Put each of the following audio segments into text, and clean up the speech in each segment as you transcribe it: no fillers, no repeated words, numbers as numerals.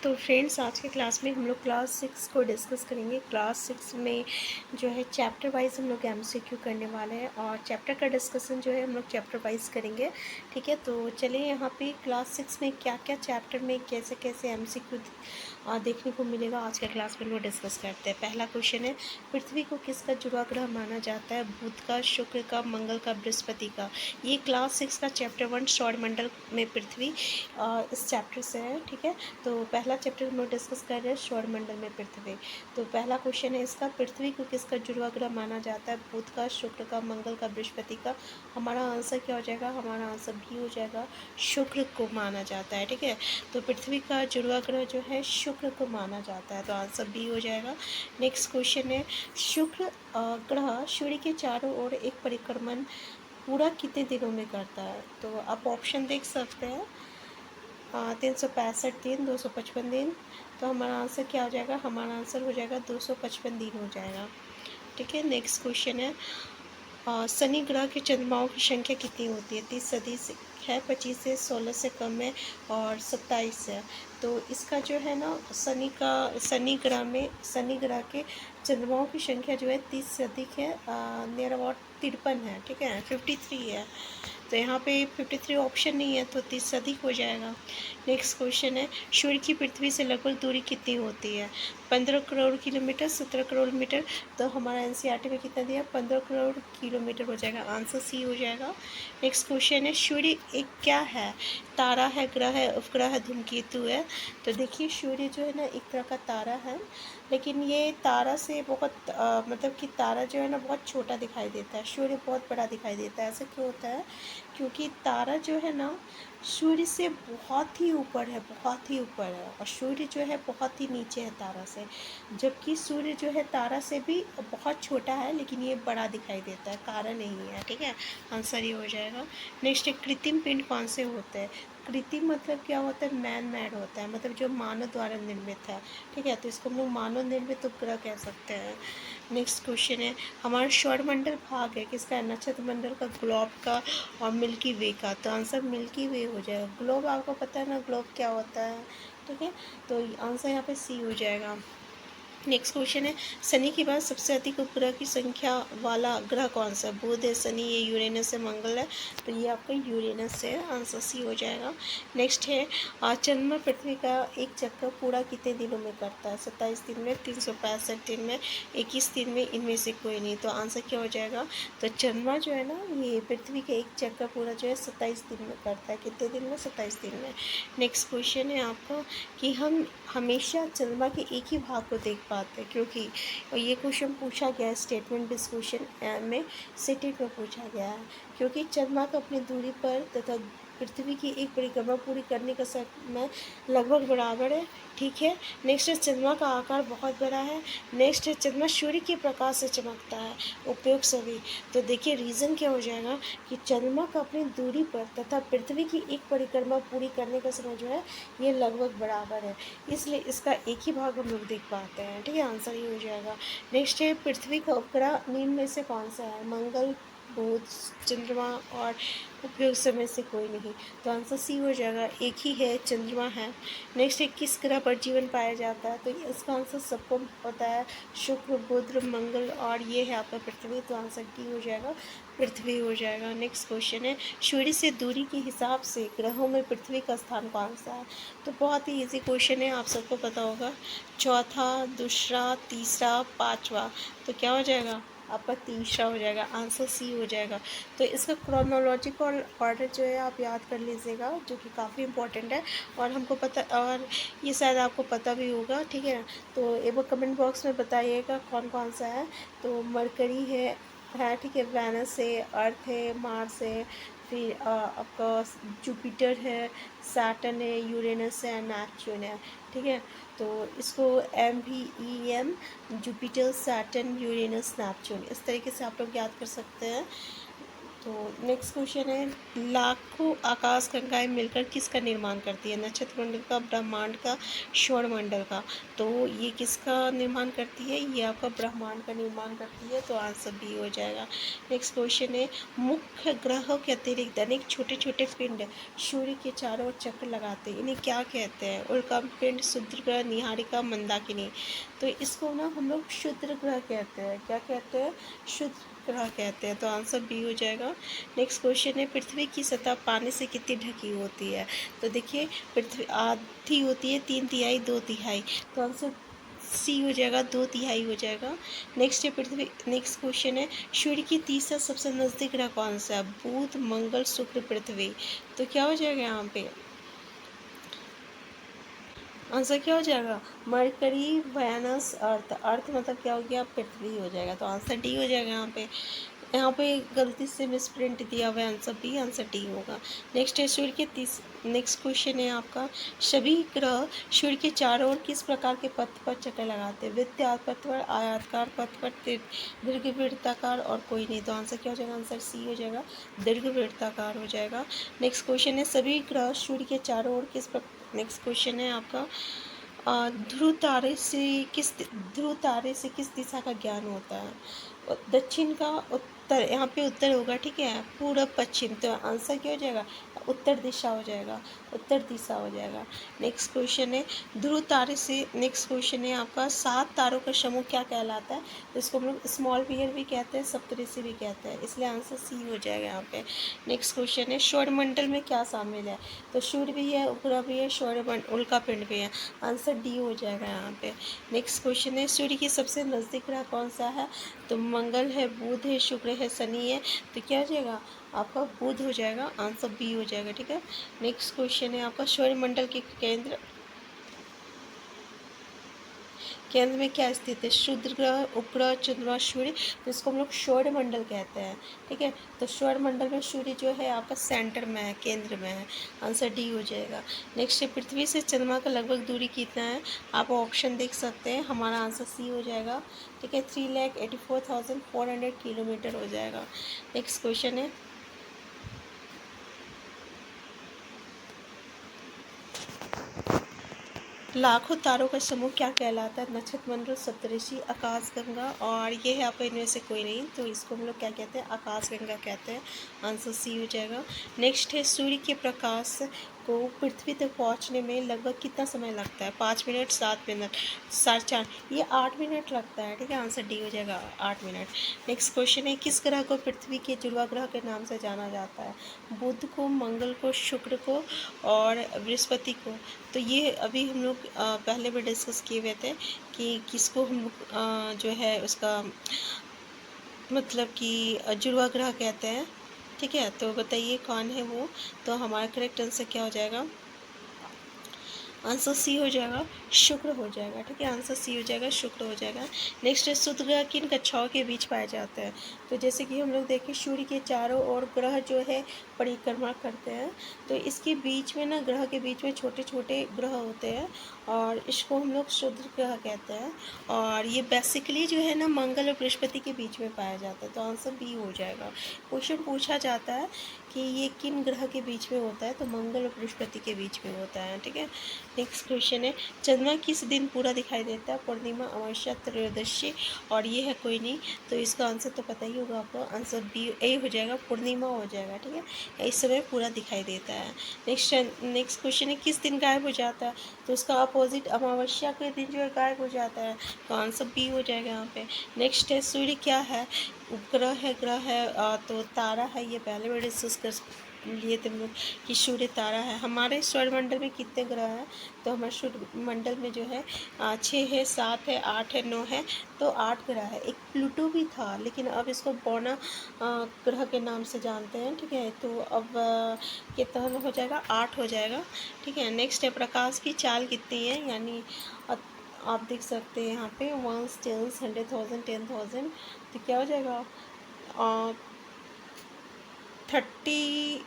तो फ्रेंड्स, आज के क्लास में हम लोग क्लास 6 को डिस्कस करेंगे। क्लास 6 में जो है चैप्टर वाइज हम लोग एमसीक्यू करने वाले हैं और चैप्टर का डिस्कशन जो है हम लोग चैप्टर वाइज करेंगे। ठीक है, तो चलिए यहाँ पे क्लास 6 में क्या क्या चैप्टर में कैसे कैसे एमसीक्यू देखने को मिलेगा, आज के क्लास में हम लोग डिस्कस करते हैं। पहला क्वेश्चन है, पृथ्वी को किसका जुड़ा ग्रह माना जाता है? बुध का, शुक्र का, मंगल का, बृहस्पति का। ये क्लास 6 का चैप्टर 1 सौरमंडल में पृथ्वी इस चैप्टर से है। ठीक है, तो पहला चैप्टर हम लोग डिस्कस कर रहे हैं सौरमंडल में पृथ्वी। तो पहला क्वेश्चन है इसका, पृथ्वी को किसका जुड़वा ग्रह माना जाता है? बुध का, शुक्र का, मंगल का, बृहस्पति का। हमारा आंसर क्या हो जाएगा? हमारा आंसर भी हो जाएगा, शुक्र को माना जाता है। ठीक है, तो पृथ्वी का जुड़वा ग्रह जो है शुक्र को माना जाता है, तो आंसर बी हो जाएगा। नेक्स्ट क्वेश्चन है, शुक्र ग्रह सूर्य के चारों ओर एक परिक्रमण पूरा कितने दिनों में करता है? तो आप ऑप्शन देख सकते हैं, 365 दिन, 255 दिन। तो हमारा आंसर क्या हो जाएगा? हमारा आंसर हो जाएगा 255 दिन हो जाएगा। ठीक है, नेक्स्ट क्वेश्चन है, शनि ग्रह के चंद्रमाओं की संख्या कितनी होती है? 30 सदी से है, 25 से, 16 से कम है और 27 है। तो इसका जो है ना, शनि ग्रह के चंद्रमाओं की संख्या जो है 30 से अधिक है, नियर अबाउट 53 है। ठीक है, 53 है, तो यहाँ पे 53 ऑप्शन नहीं है, तो 30 से अधिक हो जाएगा। नेक्स्ट क्वेश्चन है, सूर्य की पृथ्वी से लगभग दूरी कितनी होती है? 15 करोड़ किलोमीटर, 17 करोड़ मीटर। तो हमारा एनसीईआरटी में कितना दिया? 15 करोड़ किलोमीटर हो जाएगा, आंसर सी हो जाएगा। नेक्स्ट क्वेश्चन है, सूर्य एक क्या है? तारा है, ग्रह है, उपग्रह है, धूमकेतु है। तो देखिए, सूर्य जो है ना एक तरह का तारा है, लेकिन ये तारा से बहुत मतलब कि तारा जो है ना बहुत छोटा दिखाई देता है, सूर्य बहुत बड़ा दिखाई देता है। ऐसा क्यों होता है? क्योंकि तारा जो है ना सूर्य से बहुत ही ऊपर है, बहुत ही ऊपर है, और सूर्य जो है बहुत ही नीचे है तारा से। जबकि सूर्य जो है तारा से भी बहुत छोटा है, लेकिन ये बड़ा दिखाई देता है, कारण नहीं है। ठीक है, आंसर ये हो जाएगा। नेक्स्ट है, कृत्रिम पिंड कौन से होते हैं? कृत्रिम मतलब क्या होता है? मैन मेड होता है, मतलब जो मानव द्वारा निर्मित है। ठीक है, तो इसको हम लोग मानव निर्मित उपग्रह कह सकते हैं। नेक्स्ट क्वेश्चन है, हमारा सौरमंडल भाग है किसका? नक्षत्र मंडल का, ग्लोब का और मिल्की वे का। तो आंसर मिल्की वे हो जाएगा। ग्लोब आपको पता है ना, ग्लोब क्या होता है? ठीक है, तो आंसर यहाँ पे सी हो जाएगा। नेक्स्ट क्वेश्चन है, शनि के बाद सबसे अधिक उपग्रह की संख्या वाला ग्रह कौन सा? बुध है, शनि है, यूरेनस है, मंगल है। तो ये आपका यूरेनस है, आंसर सी हो जाएगा। नेक्स्ट है, चंद्रमा पृथ्वी का एक चक्कर पूरा कितने दिनों में करता है? 27 दिन में, 365 दिन में, 21 दिन में, इनमें से कोई नहीं। तो आंसर क्या हो जाएगा? तो चंद्रमा जो है ना, ये पृथ्वी का एक चक्कर पूरा जो है 27 दिन में करता है। कितने दिन में? 27 दिन में। नेक्स्ट क्वेश्चन है आपका कि हम हमेशा चंद्रमा के एक ही भाग को देख पाते हैं, क्योंकि ये क्वेश्चन पूछा गया है स्टेटमेंट डिस्कशन में, सेटेट में पूछा गया है। क्योंकि चंद्रमा को अपनी दूरी पर तथा पृथ्वी की एक परिक्रमा पूरी करने का समय लगभग बराबर है। ठीक है, नेक्स्ट है, चंद्रमा का आकार बहुत बड़ा है। नेक्स्ट है, चंद्रमा सूर्य के प्रकाश से चमकता है। उपयोग सभी। तो देखिए, रीज़न क्या हो जाएगा कि चंद्रमा का अपनी दूरी पर तथा पृथ्वी की एक परिक्रमा पूरी करने का समय जो है ये लगभग बराबर है, इसलिए इसका एक ही भाग हम लोग देख पाते हैं। ठीक है, आंसर ये हो जाएगा। नेक्स्ट है, पृथ्वी का उपग्रह निम्न में से कौन सा है? मंगल, बुध, चंद्रमा और उपयोग समय से कोई नहीं। तो आंसर सी हो जाएगा, एक ही है, चंद्रमा है। नेक्स्ट है, किस ग्रह पर जीवन पाया जाता है? तो इसका आंसर सबको पता है, शुक्र, बुध, मंगल और ये है आपका पृथ्वी। तो आंसर डी हो जाएगा, पृथ्वी हो जाएगा। नेक्स्ट क्वेश्चन है, सूर्य से दूरी के हिसाब से ग्रहों में पृथ्वी का स्थान कौन सा है? तो बहुत ही इजी क्वेश्चन है, आप सबको पता होगा। चौथा, दूसरा, तीसरा, पाँचवा। तो क्या हो जाएगा? आपका तीसरा हो जाएगा, आंसर सी हो जाएगा। तो इसका क्रोनोलॉजिकल ऑर्डर जो है आप याद कर लीजिएगा, जो कि काफ़ी इंपॉर्टेंट है और हमको पता, और ये शायद आपको पता भी होगा। ठीक है, तो एक बार कमेंट बॉक्स में बताइएगा कौन कौन सा है। तो मरकरी है, ठीक है, वेनस है, अर्थ है, मार्स है, फिर आपका जुपिटर है, सैटर्न है, यूरेनस है, नेपच्यून है। ठीक है, तो इसको MVEM, Jupiter, Saturn, Uranus, Neptune, इस तरीके से आप लोग याद कर सकते हैं। तो नेक्स्ट क्वेश्चन है, लाखों आकाश गंगाएं मिलकर किसका निर्माण करती है? नक्षत्र मंडल का, ब्रह्मांड का, सौरमंडल का। तो ये किसका निर्माण करती है? ये आपका ब्रह्मांड का निर्माण करती है, तो आंसर बी हो जाएगा। नेक्स्ट क्वेश्चन है, मुख्य ग्रहों के अतिरिक्त अनेक छोटे छोटे पिंड सूर्य के चारों ओर चक्कर लगाते हैं, इन्हें क्या कहते हैं? उल्का पिंड, क्षुद्र ग्रह, निहारिका, मंदाकिनी। तो इसको ना हम लोग क्षुद्र ग्रह कहते हैं। क्या कहते हैं? क्षुद्र ग्रह कहते हैं, तो आंसर बी हो जाएगा। नेक्स्ट क्वेश्चन है, पृथ्वी की सतह पानी से कितनी ढकी होती है? तो देखिए, पृथ्वी आधी होती है, 3/3, 2/3, तो आंसर सी हो जाएगा, 2/3 हो जाएगा। नेक्स्ट है पृथ्वी, नेक्स्ट क्वेश्चन है, सूर्य की तीसरा सबसे नज़दीक ग्रह कौन सा है? बुध, मंगल, शुक्र, पृथ्वी। तो क्या हो जाएगा यहाँ पे? आंसर क्या हो जाएगा? मरकरी, वेनस, अर्थ। अर्थ मतलब क्या हो गया? पृथ्वी हो जाएगा, तो आंसर डी हो जाएगा यहाँ पे। यहाँ पे गलती से मिसप्रिंट दिया हुआ है, आंसर बी, आंसर डी होगा। नेक्स्ट है सूर्य के नेक्स्ट क्वेश्चन है आपका, सभी ग्रह सूर्य के चारों ओर किस प्रकार के पथ पर चक्कर लगाते हैं? वृत्ताकार पथ पर, आयताकार पथ पर, दीर्घवृत्ताकार और कोई नहीं, तो आंसर क्या हो जाएगा? आंसर सी हो जाएगा, दीर्घवृत्ताकार हो जाएगा। नेक्स्ट क्वेश्चन है, सभी ग्रह सूर्य के चारों ओर किस प्रकार। नेक्स्ट क्वेश्चन है आपका, ध्रुव तारे से किस दिशा का ज्ञान होता है? दक्षिण का, उत्तर, यहाँ पे उत्तर होगा, ठीक है, पूरब, पश्चिम, तो आंसर क्या हो जाएगा? उत्तर दिशा हो जाएगा, उत्तर दिशा हो जाएगा। नेक्स्ट क्वेश्चन है, ध्रुव तारे से, नेक्स्ट क्वेश्चन है आपका, 7 तारों का समूह क्या कहलाता है? तो इसको हम लोग स्मॉल बियर भी कहते हैं, सप्तऋषि भी कहते हैं, इसलिए आंसर सी हो जाएगा यहाँ पे। नेक्स्ट क्वेश्चन है, सौरमंडल में क्या शामिल है? तो सूर्य भी है, उपग्रह भी है, सौरमंडल, उल्का पिंड भी है, आंसर डी हो जाएगा यहाँ पे। नेक्स्ट क्वेश्चन है, सूर्य के सबसे नज़दीक ग्रह कौन सा है? तो मंगल है, बुध है, शुक्र है, शनि है, तो क्या हो जाएगा? आपका बुध हो जाएगा, आंसर बी हो जाएगा, ठीक है। नेक्स्ट क्वेश्चन है आपका, सौरमंडल के केंद्र में क्या स्थित है? क्षुद्र ग्रह, उपग्रह, चंद्रमा, सूर्य, तो इसको हम लोग सौरमंडल कहते हैं, ठीक है। तो सौरमंडल में सूर्य जो है आपका सेंटर में है, केंद्र में है, आंसर डी हो जाएगा। नेक्स्ट है, पृथ्वी से चंद्रमा का लगभग दूरी कितना है? आप ऑप्शन देख सकते हैं, हमारा आंसर सी हो जाएगा, ठीक है, 3,84,400 किलोमीटर हो जाएगा। नेक्स्ट क्वेश्चन है, लाखों तारों का समूह क्या कहलाता है? नक्षत्र मंडल, सप्तऋषि, आकाश गंगा, और ये है आपका इनमें से कोई नहीं, तो इसको हम लोग क्या कहते हैं? आकाश गंगा कहते हैं, आंसर सी हो जाएगा। नेक्स्ट है, सूर्य के प्रकाश को पृथ्वी तक पहुंचने में लगभग कितना समय लगता है? 5 मिनट, 7 मिनट, 4.5, ये 8 मिनट लगता है, ठीक है, आंसर डी हो जाएगा, 8 मिनट। नेक्स्ट क्वेश्चन है, किस ग्रह को पृथ्वी के जुड़वा ग्रह के नाम से जाना जाता है? बुध को, मंगल को, शुक्र को और बृहस्पति को। तो ये अभी हम लोग पहले भी डिस्कस किए हुए थे कि किसको हम लोग जो है उसका मतलब कि जुड़वा ग्रह कहते हैं, ठीक है। तो बताइए कौन है वो? तो हमारा करेक्ट आंसर क्या हो जाएगा? आंसर सी हो जाएगा, शुक्र हो जाएगा, ठीक है, आंसर सी हो जाएगा, शुक्र हो जाएगा। नेक्स्ट है, शुद्ध ग्रह किन कक्षाओं के बीच पाए जाते हैं? तो जैसे कि हम लोग देखें, सूर्य के चारों ओर ग्रह जो है परिक्रमा करते हैं, तो इसके बीच में ना, ग्रह के बीच में छोटे छोटे ग्रह होते हैं, और इसको हम लोग शुद्ध ग्रह कहते हैं, और ये बेसिकली जो है ना, मंगल और बृहस्पति के बीच में पाया जाता है, तो आंसर बी हो जाएगा। क्वेश्चन पूछा जाता है कि ये किन ग्रह के बीच में होता है, तो मंगल और बृहस्पति के बीच में होता है, ठीक है। नेक्स्ट क्वेश्चन है, चंद्रमा किस दिन पूरा दिखाई देता है? पूर्णिमा, अमावस्या, त्रयोदशी, और ये है कोई नहीं, तो इसका आंसर तो पता ही होगा आपको, आंसर बी ए हो जाएगा, पूर्णिमा हो जाएगा, ठीक है, इस समय पूरा दिखाई देता है। नेक्स्ट क्वेश्चन है, किस दिन गायब हो जाता है? तो उसका अपोजिट, अमावस्या के दिन जो है गायब हो जाता है, तो आंसर बी हो जाएगा यहाँ पे। नेक्स्ट है, सूर्य क्या है? उपग्रह है, ग्रह है, तो तारा है, ये पहले भी डिस्कस कर लिए थे हम लोग कि सूर्य तारा है। हमारे सौरमंडल में कितने ग्रह हैं? तो हमारे सौरमंडल में जो है 6 है, 7 है, 8 है, 9 है, तो 8 ग्रह है। एक प्लूटो भी था, लेकिन अब इसको बौना ग्रह के नाम से जानते हैं, ठीक है, तो अब कितना हो जाएगा? 8 हो जाएगा, ठीक है। नेक्स्ट है, प्रकाश की चाल कितनी है? यानी आप देख सकते हैं यहाँ पे 1, 10, 100,000, 10,000, तो क्या हो जाएगा? 30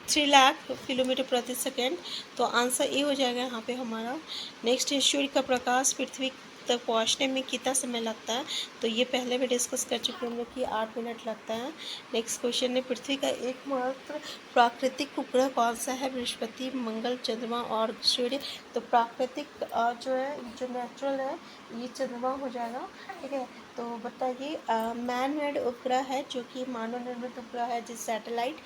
3 लाख किलोमीटर प्रति सेकेंड, तो आंसर ए हो जाएगा यहाँ पे हमारा। नेक्स्ट है, सूर्य का प्रकाश पृथ्वी तक पहुंचने में कितना समय लगता है, तो ये पहले मैं डिस्कस कर चुकी हूँ हम लोग कि 8 मिनट लगता है। नेक्स्ट क्वेश्चन है, पृथ्वी का एकमात्र प्राकृतिक उपग्रह कौन सा है? बृहस्पति, मंगल, चंद्रमा और सूर्य। तो प्राकृतिक जो है, जो नेचुरल है, ये चंद्रमा हो जाएगा। ठीक है, तो बताइए मैन मेड उपग्रह है जो कि मानव निर्मित उपग्रह है, जिस सैटेलाइट,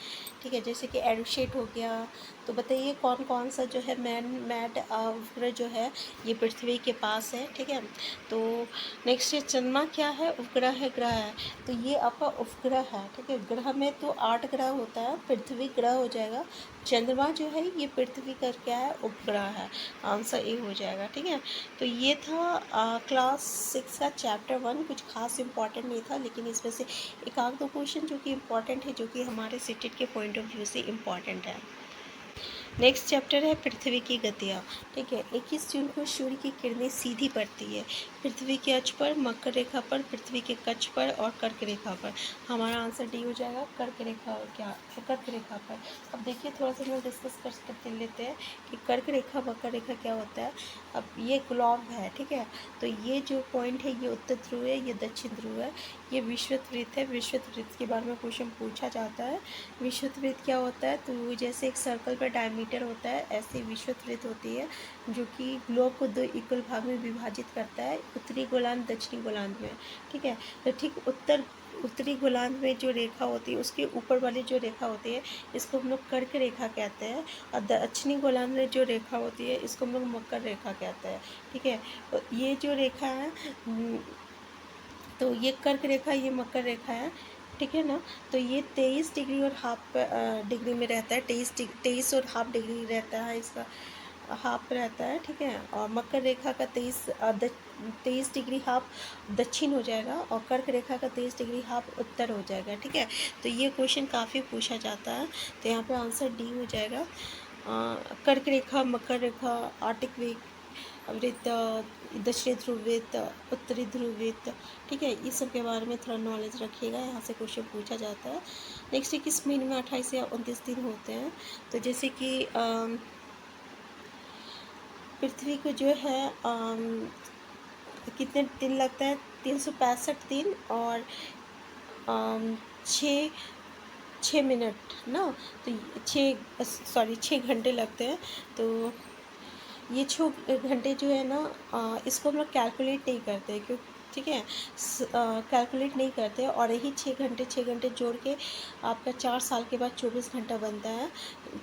ठीक है, जैसे कि एडुसेट हो गया। तो बताइए कौन कौन सा जो है मैन मेड उपग्रह जो है ये पृथ्वी के पास है। ठीक है, तो नेक्स्ट चंद्रमा क्या है? उपग्रह है, ग्रह है। तो ये आपका उपग्रह है। ठीक है, ग्रह में तो 8 ग्रह होता है, पृथ्वी ग्रह हो जाएगा। चंद्रमा जो है ये पृथ्वी का क्या है? उपग्रह है। आंसर ए हो जाएगा। ठीक है, तो ये था क्लास 6 का चैप्टर 1। कुछ खास इंपॉर्टेंट नहीं था, लेकिन इसमें से एक आध दो क्वेश्चन जो कि इम्पॉर्टेंट है, जो कि हमारे सीटेट के पॉइंट ऑफ व्यू से इम्पॉर्टेंट है। नेक्स्ट चैप्टर है पृथ्वी की गतियाँ। ठीक है, 21 जून को सूर्य की किरणें सीधी पड़ती है पृथ्वी के अक्ष पर, मकर रेखा पर, पृथ्वी के कक्ष पर और कर्क रेखा पर। हमारा आंसर डी हो जाएगा, कर्क रेखा। क्या? कर्क रेखा पर। अब देखिए थोड़ा सा हम डिस्कस कर लेते हैं कि कर्क रेखा, मकर रेखा क्या होता है। अब ये ग्लोब है। ठीक है, तो ये जो पॉइंट है ये उत्तर ध्रुव है, ये दक्षिण ध्रुव है, ये विषुवत वृत्त है। विषुवत वृत्त के बारे में क्वेश्चन पूछा जाता है। विषुवत वृत्त क्या होता है? तो जैसे एक सर्कल पर डायमीटर होता है, ऐसे विषुवत वृत्त होती है जो कि ग्लोब को 2 इक्वल भाग में विभाजित करता है, उत्तरी गोलार्ध, दक्षिणी गोलार्ध में। ठीक है, तो ठीक उत्तरी गोलार्ध में जो रेखा होती है, उसके ऊपर वाली जो रेखा होती है, इसको हम लोग कर्क रेखा कहते हैं। और दक्षिणी गोलार्ध में जो रेखा होती है, इसको हम लोग मकर रेखा कहते हैं। ठीक है, तो ये जो रेखा है, तो ये कर्क रेखा, ये मकर रेखा है। ठीक है ना, तो ये 23 डिग्री और हाफ डिग्री में रहता है। 23 और हाफ डिग्री रहता है, इसका हाफ रहता है। ठीक है, और मकर रेखा का 23 डिग्री हाफ दक्षिण हो जाएगा, और कर्क रेखा का 23 डिग्री हाफ उत्तर हो जाएगा। ठीक है, तो ये क्वेश्चन काफ़ी पूछा जाता है, तो यहाँ पे आंसर डी हो जाएगा। कर्क रेखा, मकर रेखा, आर्टिक वृत्त, दक्षिणी ध्रुव वृत्त, उत्तरी ध्रुव वृत्त। ठीक है, इस सब के बारे में थोड़ा नॉलेज रखिएगा, यहाँ से क्वेश्चन पूछा जाता है। नेक्स्ट 21 महीने में 28 या 29 दिन होते हैं। तो जैसे कि पृथ्वी को जो है कितने दिन लगता है? 365 दिन और 6 मिनट ना, तो 6 घंटे लगते हैं। तो ये 6 घंटे जो है ना, इसको हम लोग कैलकुलेट नहीं करते, क्यों? ठीक है, कैलकुलेट नहीं करते, और यही 6 घंटे जोड़ के आपका 4 साल के बाद 24 घंटा बनता है।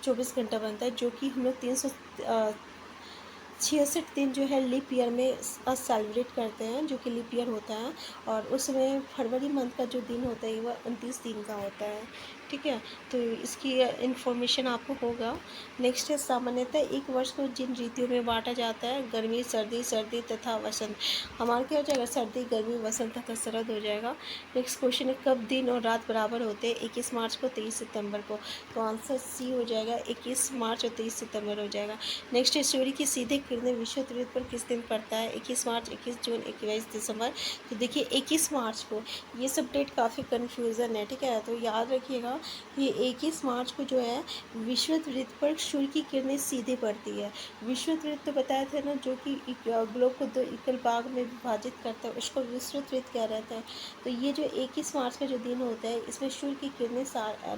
24 घंटा बनता है, जो कि हम लोग 366 दिन जो है लीप ईयर में सेलिब्रेट करते हैं, जो कि लीप ईयर होता है। और उसमें फरवरी मंथ का जो दिन होता है वह 29 दिन का होता है। ठीक है, तो इसकी इन्फॉर्मेशन आपको होगा। नेक्स्ट है, सामान्यतः एक वर्ष को जिन ऋतुओं में बांटा जाता है, गर्मी, सर्दी तथा वसंत। हमारा क्या हो जाएगा? सर्दी, गर्मी, वसंत तथा शरद हो जाएगा। नेक्स्ट क्वेश्चन है, कब दिन और रात बराबर होते हैं? 21 मार्च को, 23 सितंबर को। तो आंसर सी हो जाएगा, 21 मार्च और 23 सितंबर हो जाएगा। नेक्स्ट है, सूर्य की सीधे किरणें विषुवत वृत्त पर किस दिन पड़ता है? 21 मार्च, 21 जून, 21 दिसंबर। तो देखिए 21 मार्च को, ये सब डेट काफ़ी कन्फ्यूज़न है। ठीक है, तो याद रखिएगा ये 21 मार्च को जो है विषुवत वृत्त पर सूर्य की किरणें सीधे पड़ती है। विषुवत वृत्त तो बताए थे ना, जो कि ग्लोब को 2 इक्वल भाग में विभाजित करता है, उसको विषुवत वृत्त कह रहता है। तो ये जो 21 मार्च का जो दिन होता है, इसमें सूर्य की किरणें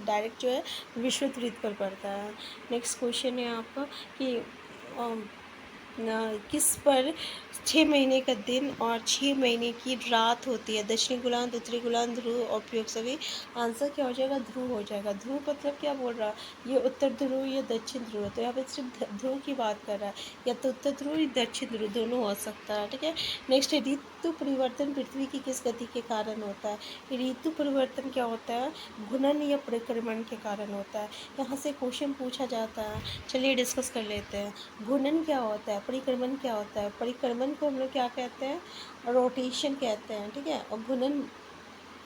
डायरेक्ट जो है विषुवत वृत्त पर पड़ता है। नेक्स्ट क्वेश्चन है आपका कि किस पर 6 महीने का दिन और 6 महीने की रात होती है? दक्षिणी गोलार्ध, उत्तरी गोलार्ध, ध्रुव और उपयोग सभी। आंसर क्या हो जाएगा? ध्रुव हो जाएगा। ध्रुव मतलब क्या बोल रहा है? ये उत्तर ध्रुव या दक्षिण ध्रुव, तो यहाँ पे सिर्फ ध्रुव की बात कर रहा है, या तो उत्तर ध्रुव या दक्षिण ध्रुव, दोनों हो सकता है। ठीक है, नेक्स्ट है, ऋतु परिवर्तन पृथ्वी की किस गति के कारण होता है? ऋतु परिवर्तन क्या होता है? घूर्णन या परिक्रमण के कारण होता है। यहाँ से क्वेश्चन पूछा जाता है, चलिए डिस्कस कर लेते हैं। घूर्णन क्या होता है? परिक्रमण क्या होता है? परिक्रमण को हम लोग क्या कहते हैं? रोटेशन कहते हैं। ठीक है, और घूर्णन,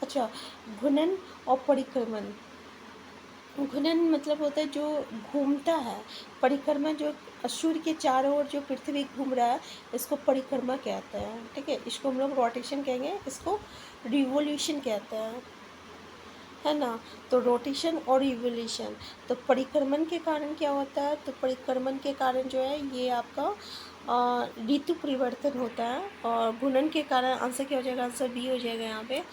अच्छा, घूर्णन और परिक्रमण। घूर्णन मतलब होता है जो घूमता है, परिक्रमा जो सूर्य के चारों ओर जो पृथ्वी घूम रहा है, इसको परिक्रमा कहते हैं। ठीक है, इसको हम लोग रोटेशन कहेंगे, इसको रिवोल्यूशन कहते हैं। है ना। तो रोटेशन और रिवोल्यूशन, तो परिक्रमण के कारण क्या होता है, तो परिक्रमण के कारण जो है ये आपका ऋतु परिवर्तन होता है। और घूर्णन के कारण आंसर क्या हो जाएगा, आंसर बी हो जाएगा यहाँ पे।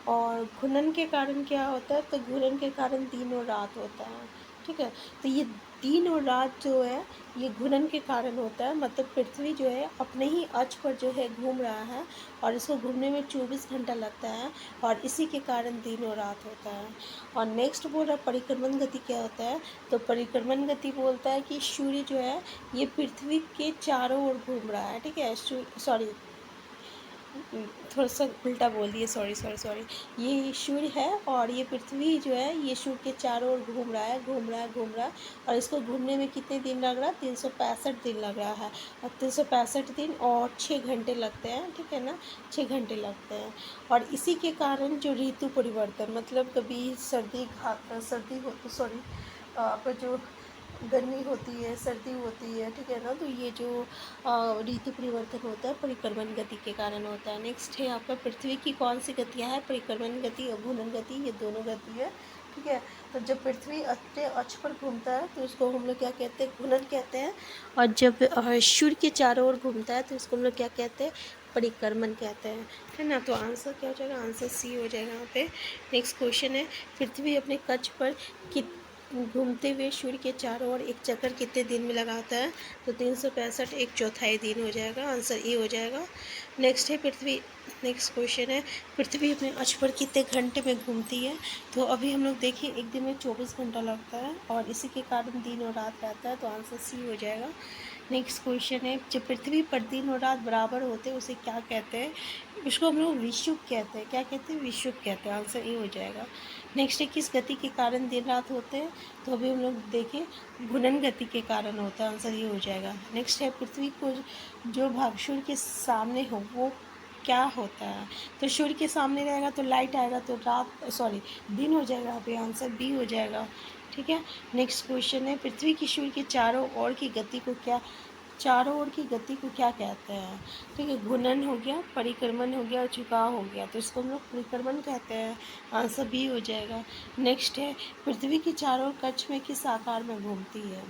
और घूर्णन के कारण क्या होता है, तो घूर्णन के कारण दिन और रात होता है, ठीक है। तो ये दिन और रात जो है ये घूर्णन के कारण होता है, मतलब पृथ्वी जो है अपने ही अक्ष पर जो है घूम रहा है और इसको घूमने में 24 घंटा लगता है और इसी के कारण दिन और रात होता है। और नेक्स्ट बोल रहा परिक्रमण गति क्या होता है, तो परिक्रमण गति बोलता है कि सूर्य जो है ये पृथ्वी के चारों ओर घूम रहा है, ठीक है। सॉरी, थोड़ा सा उल्टा बोल दिए, सॉरी सॉरी सॉरी। ये सूर्य है और ये पृथ्वी जो है ये सूर्य के चारों ओर घूम रहा है, घूम रहा है, घूम रहा है। और इसको घूमने में कितने दिन लग रहा है, 365 दिन लग रहा है। और 365 दिन और 6 घंटे लगते हैं, ठीक है ना, 6 घंटे लगते हैं। और इसी के कारण जो ऋतु परिवर्तन, मतलब कभी सर्दी हो, सॉरी आपका जो गर्मी होती है, सर्दी होती है, ठीक है ना। तो ये जो ऋतु परिवर्तन होता है परिक्रमण गति के कारण होता है। नेक्स्ट है आपका पृथ्वी की कौन सी गतियाँ हैं, परिक्रमण गति और घूर्णन गति, ये दोनों गति है, ठीक है। तो जब पृथ्वी अपने अक्ष पर घूमता है तो उसको हम लोग क्या कहते हैं, घूर्णन कहते हैं। और जब सूर्य के चारों ओर घूमता है तो उसको हम लोग क्या कहते हैं, परिक्रमण कहते हैं, है ना। तो आंसर क्या हो जाएगा, आंसर सी हो जाएगा यहाँ पे। नेक्स्ट क्वेश्चन है, पृथ्वी अपने कक्ष पर कित घूमते हुए सूर्य के चारों ओर एक चक्कर कितने दिन में लगाता है, तो 365 एक चौथाई दिन हो जाएगा, आंसर ए हो जाएगा। नेक्स्ट है पृथ्वी, नेक्स्ट क्वेश्चन है, पृथ्वी अपने अक्ष पर कितने घंटे में घूमती है, तो अभी हम लोग देखिए एक दिन में 24 घंटा लगता है और इसी के कारण दिन और रात रहता है, तो आंसर सी हो जाएगा। नेक्स्ट क्वेश्चन है, जब पृथ्वी पर दिन और रात बराबर होते हैं उसे क्या कहते हैं, उसको हम लोग विषुव कहते हैं, क्या कहते हैं, विषुव कहते हैं, आंसर ए हो जाएगा। नेक्स्ट है, किस गति के कारण दिन रात होते हैं, तो अभी हम लोग देखें घूर्णन गति के कारण होता है, आंसर ये हो जाएगा। नेक्स्ट है, पृथ्वी को जो भाग सूर्य के सामने हो वो क्या होता है, तो सूर्य के सामने रहेगा तो लाइट आएगा, तो रात सॉरी दिन हो जाएगा, अभी आंसर बी हो जाएगा, ठीक है। नेक्स्ट क्वेश्चन है, पृथ्वी की सूर्य के चारों ओर की गति को क्या, चारों ओर की गति को क्या कहते हैं, ठीक है। घूर्णन हो गया, परिक्रमण हो गया और झुकाव हो गया, तो इसको हम लोग परिक्रमण कहते हैं, आंसर बी हो जाएगा। नेक्स्ट है, पृथ्वी की चारों ओर कक्ष में किस आकार में घूमती है,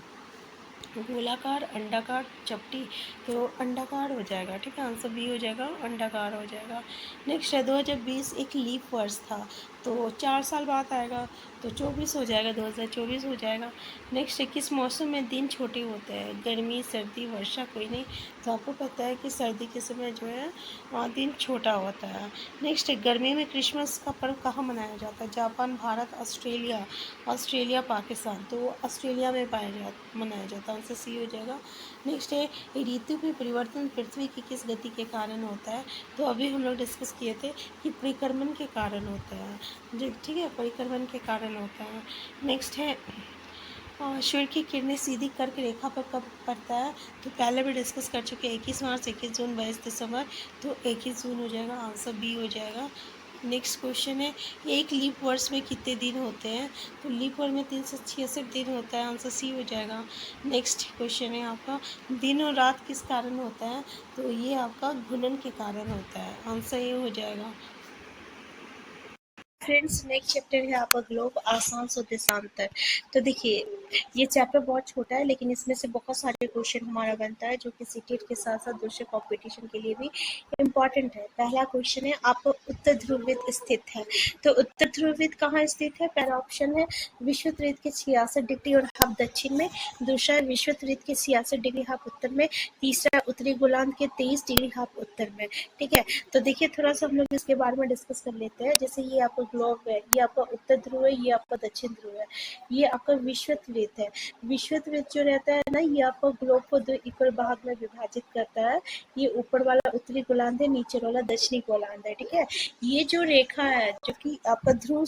गोलाकार, अंडाकार, चपटी, तो अंडाकार हो जाएगा, ठीक है, आंसर बी हो जाएगा, अंडाकार हो जाएगा। नेक्स्ट है, 2020 एक लीप वर्ष था, तो 4 साल बाद आएगा, तो 24 हो जाएगा, 2024 हो जाएगा। नेक्स्ट है, किस मौसम में दिन छोटे होते हैं, गर्मी, सर्दी, वर्षा, कोई नहीं, तो आपको पता है कि सर्दी के समय जो है दिन छोटा होता है। नेक्स्ट है, गर्मी में क्रिसमस का पर्व कहाँ मनाया जाता है, Japan, Bharat, Australia, Australia, Pakistan, तो ऑस्ट्रेलिया में मनाया जाता है, आंसर सी हो जाएगा। नेक्स्ट है, ऋतु में परिवर्तन पृथ्वी की किस गति के कारण होता है, तो अभी हम लोग डिस्कस किए थे कि परिक्रमण के कारण होता है, जो ठीक है, परिक्रमण के कारण होता है। नेक्स्ट है, सूर्य की किरणें सीधी कर्क रेखा पर कब पड़ता है, तो पहले भी डिस्कस कर चुके हैं, 21 मार्च, 21 जून, 22 दिसंबर, तो 21 जून हो जाएगा, आंसर बी हो जाएगा। नेक्स्ट क्वेश्चन है, एक लीप वर्ष में कितने दिन होते हैं, तो लीप वर्ष में 366 दिन होता है, आंसर सी हो जाएगा। नेक्स्ट क्वेश्चन है आपका, दिन और रात किस कारण होता है, तो ये आपका घूर्णन के कारण होता है, आंसर ये हो जाएगा। फ्रेंड्स, नेक्स्ट चैप्टर है आपका ग्लोब, आसांश और देशांतर। तो देखिए ये चैप्टर बहुत छोटा है लेकिन इसमें से बहुत सारे क्वेश्चन हमारा बनता है जो कि सीटेट के साथ साथ दूसरे कॉम्पिटिशन के लिए भी इम्पॉर्टेंट है। पहला क्वेश्चन है, आपका उत्तर ध्रुवित स्थित है, तो उत्तर ध्रुवित कहाँ स्थित है, पहला ऑप्शन है विषुवत वृत्त के 66 डिग्री और हाफ दक्षिण में, दूसरा है विषुवत वृत्त के 66 डिग्री हाफ उत्तर में, तीसरा है उत्तरी गोलार्ध के 23 डिग्री हाफ उत्तर में, ठीक है। तो देखिए थोड़ा सा हम लोग इसके बारे में डिस्कस कर लेते हैं। जैसे ये आपका ग्लोब है, ये आपका उत्तर ध्रुव है, ये आपका दक्षिण ध्रुव है, ये आपका विषुवत वृत्त है। विषुवत वृत्त जो रहता है ना, ये आपका ग्लोब को 2 इक्वल भाग में विभाजित करता है। ये ऊपर वाला उत्तरी गोलार्ध है, नीचे वाला दक्षिणी गोलार्ध है, ठीक है। ये जो रेखा है जो कि आपका ध्रुव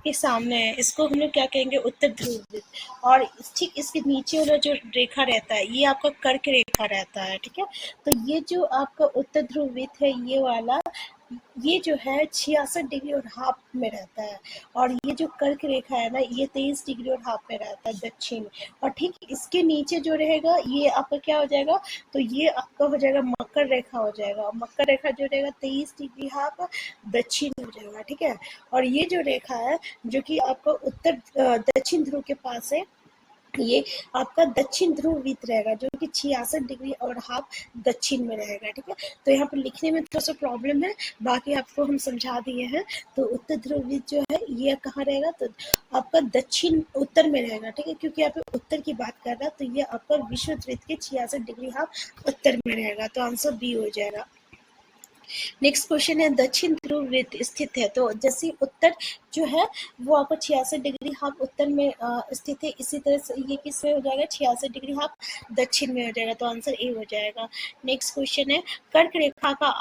के सामने है, इसको हम लोग क्या कहेंगे, उत्तर ध्रुव वृत्त। और ठीक इसके नीचे वाला जो रेखा रहता है ये आपका कर्क रेखा रहता है, ठीक है। तो ये जो आपका उत्तर ध्रुव वृत्त है, ये वाला ये जो है 66 डिग्री और हाफ में रहता है, और ये जो कर्क रेखा है ना, ये 23 डिग्री और हाफ में रहता है दक्षिण। और ठीक इसके नीचे जो रहेगा ये आपका क्या हो जाएगा, तो ये आपका हो जाएगा मकर रेखा हो जाएगा। मकर रेखा जो रहेगा 23 डिग्री हाफ दक्षिण हो जाएगा, ठीक है। और ये जो रेखा है जो कि आपका उत्तर दक्षिण ध्रुव के पास है, ये आपका दक्षिण ध्रुव वृत्त रहेगा जो कि 66 डिग्री और हाफ दक्षिण में रहेगा, ठीक है। तो यहाँ पर लिखने में थोड़ा सा प्रॉब्लम है, बाकी आपको हम समझा दिए हैं। तो उत्तर ध्रुव वृत्त जो है ये कहाँ रहेगा, तो आपका दक्षिण उत्तर में रहेगा, ठीक है, क्योंकि यहाँ पे उत्तर की बात कर रहा है, तो ये आपका विश्व वृत्त के 66 डिग्री हाफ उत्तर में रहेगा, तो आंसर बी हो जाएगा। नेक्स्ट क्वेश्चन है, दक्षिण ध्रुव वृत्त स्थित है, तो जैसे उत्तर जो है वो आपको 66 डिग्री हाफ उत्तर में स्थित है, इसी तरह से ये किस में हो जाएगा, 66 डिग्री हाफ दक्षिण में हो जाएगा, तो आंसर ए हो जाएगा। नेक्स्ट क्वेश्चन है, कर्क रेखा का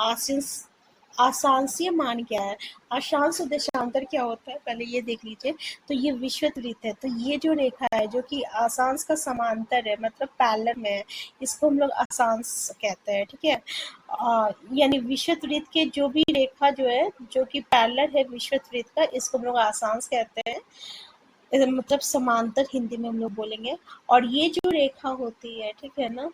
आशांशीय मान क्या है। अक्षांश और देशांतर क्या होता है, पहले ये देख लीजिए। तो ये विषुवत वृत्त है, तो ये जो रेखा है जो कि अक्षांश का समांतर है, मतलब पैरेलल में है, इसको हम लोग अक्षांश कहते हैं, ठीक है। यानी विषुवत वृत्त के जो भी रेखा जो है जो कि पैरेलल है विषुवत वृत्त का, इसको हम लोग अक्षांश कहते हैं, मतलब समांतर हिंदी में हम लोग बोलेंगे। और ये जो रेखा होती है, ठीक है ना,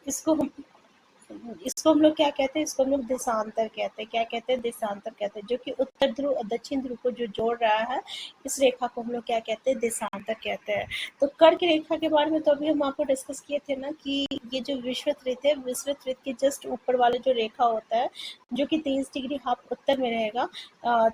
इसको हम लोग क्या कहते हैं, इसको हम लोग देशांतर कहते हैं। क्या कहते हैं, देशांतर कहते हैं, जो कि उत्तर ध्रुव और दक्षिण ध्रुव को जो जोड़ रहा है, इस रेखा को हम लोग क्या कहते हैं, देशांतर कहते हैं। तो कर्क रेखा के बारे में तो अभी हम आपको डिस्कस किए थे ना कि ये जो विषुवत वृत्त है, विषुवत वृत्त के जस्ट ऊपर वाला जो रेखा होता है जो कि 23 डिग्री हाफ उत्तर में रहेगा,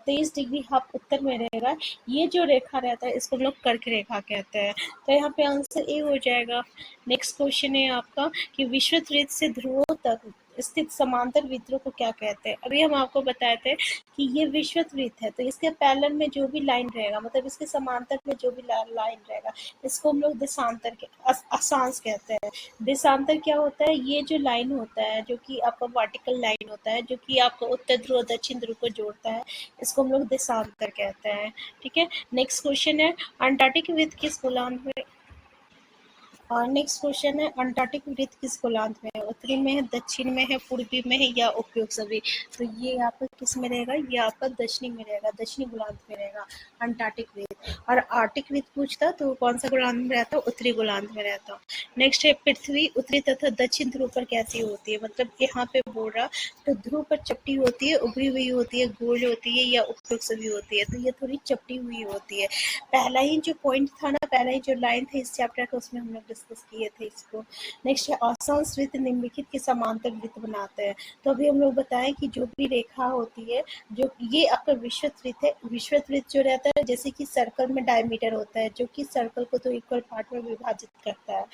23 डिग्री हाफ उत्तर में रहेगा, ये जो रेखा रहता है इसको हम लोग कर्क रेखा कहते हैं। तो यहाँ पे आंसर ए हो जाएगा। नेक्स्ट क्वेश्चन है आपका कि विषुवत वृत्त से ध्रुवों तक स्थित समांतर वृत्तों को क्या कहते हैं। अभी हम आपको बताए थे कि ये विषुवत वृत्त है, तो इसके पैरेलल में जो भी लाइन रहेगा, मतलब इसके समांतर में जो भी लाइन रहेगा, इसको हम लोग देशांतर के अक्षांश कहते हैं। देशांतर क्या होता है, ये जो लाइन होता है जो कि आपका वर्टिकल लाइन होता है जो कि आपका उत्तर ध्रुव और दक्षिण ध्रुव को जोड़ता है, इसको हम लोग देशांतर कहते हैं, ठीक है। नेक्स्ट क्वेश्चन है, अंटार्कटिक वृत्त किस गोलार्ध में। और नेक्स्ट क्वेश्चन है, अंटार्कटिक वृत्त किस गोलार्ध में है, उत्तरी में है, दक्षिण में है, पूर्वी में है या उपयुक्त सभी। तो ये आपका किस में रहेगा, ये आपका दक्षिणी में रहेगा, दक्षिणी गोलार्ध में रहेगा अंटार्कटिक वृत्त। और आर्टिक वृत्त पूछता तो कौन सा गोलार्ध में रहता, उत्तरी गोलार्ध में रहता। नेक्स्ट है, पृथ्वी उत्तरी तथा दक्षिण ध्रुव पर कैसी होती है, मतलब यहाँ पे बोल रहा तो ध्रुव पर चपटी होती है, उभरी हुई होती है, गोल होती है या उपयुक्त सभी होती है। तो ये थोड़ी चपटी हुई होती है। पहला ही जो पॉइंट था ना, पहला ही जो लाइन था इस चैप्टर का, उसमें हम लोग डिस्कस किए थे इसको। नेक्स्ट है, अक्षांश वृत्त निम्नलिखित के समांतर वृत्त बनाते हैं। तो अभी हम लोग बताएं कि जो भी रेखा होती है, जो ये आपका विषुवत वृत्त है, विषुवत वृत्त जो रहता है जैसे कि सर्कल में डायमीटर होता है जो कि सर्कल को 2 इक्वल पार्ट में विभाजित करता है,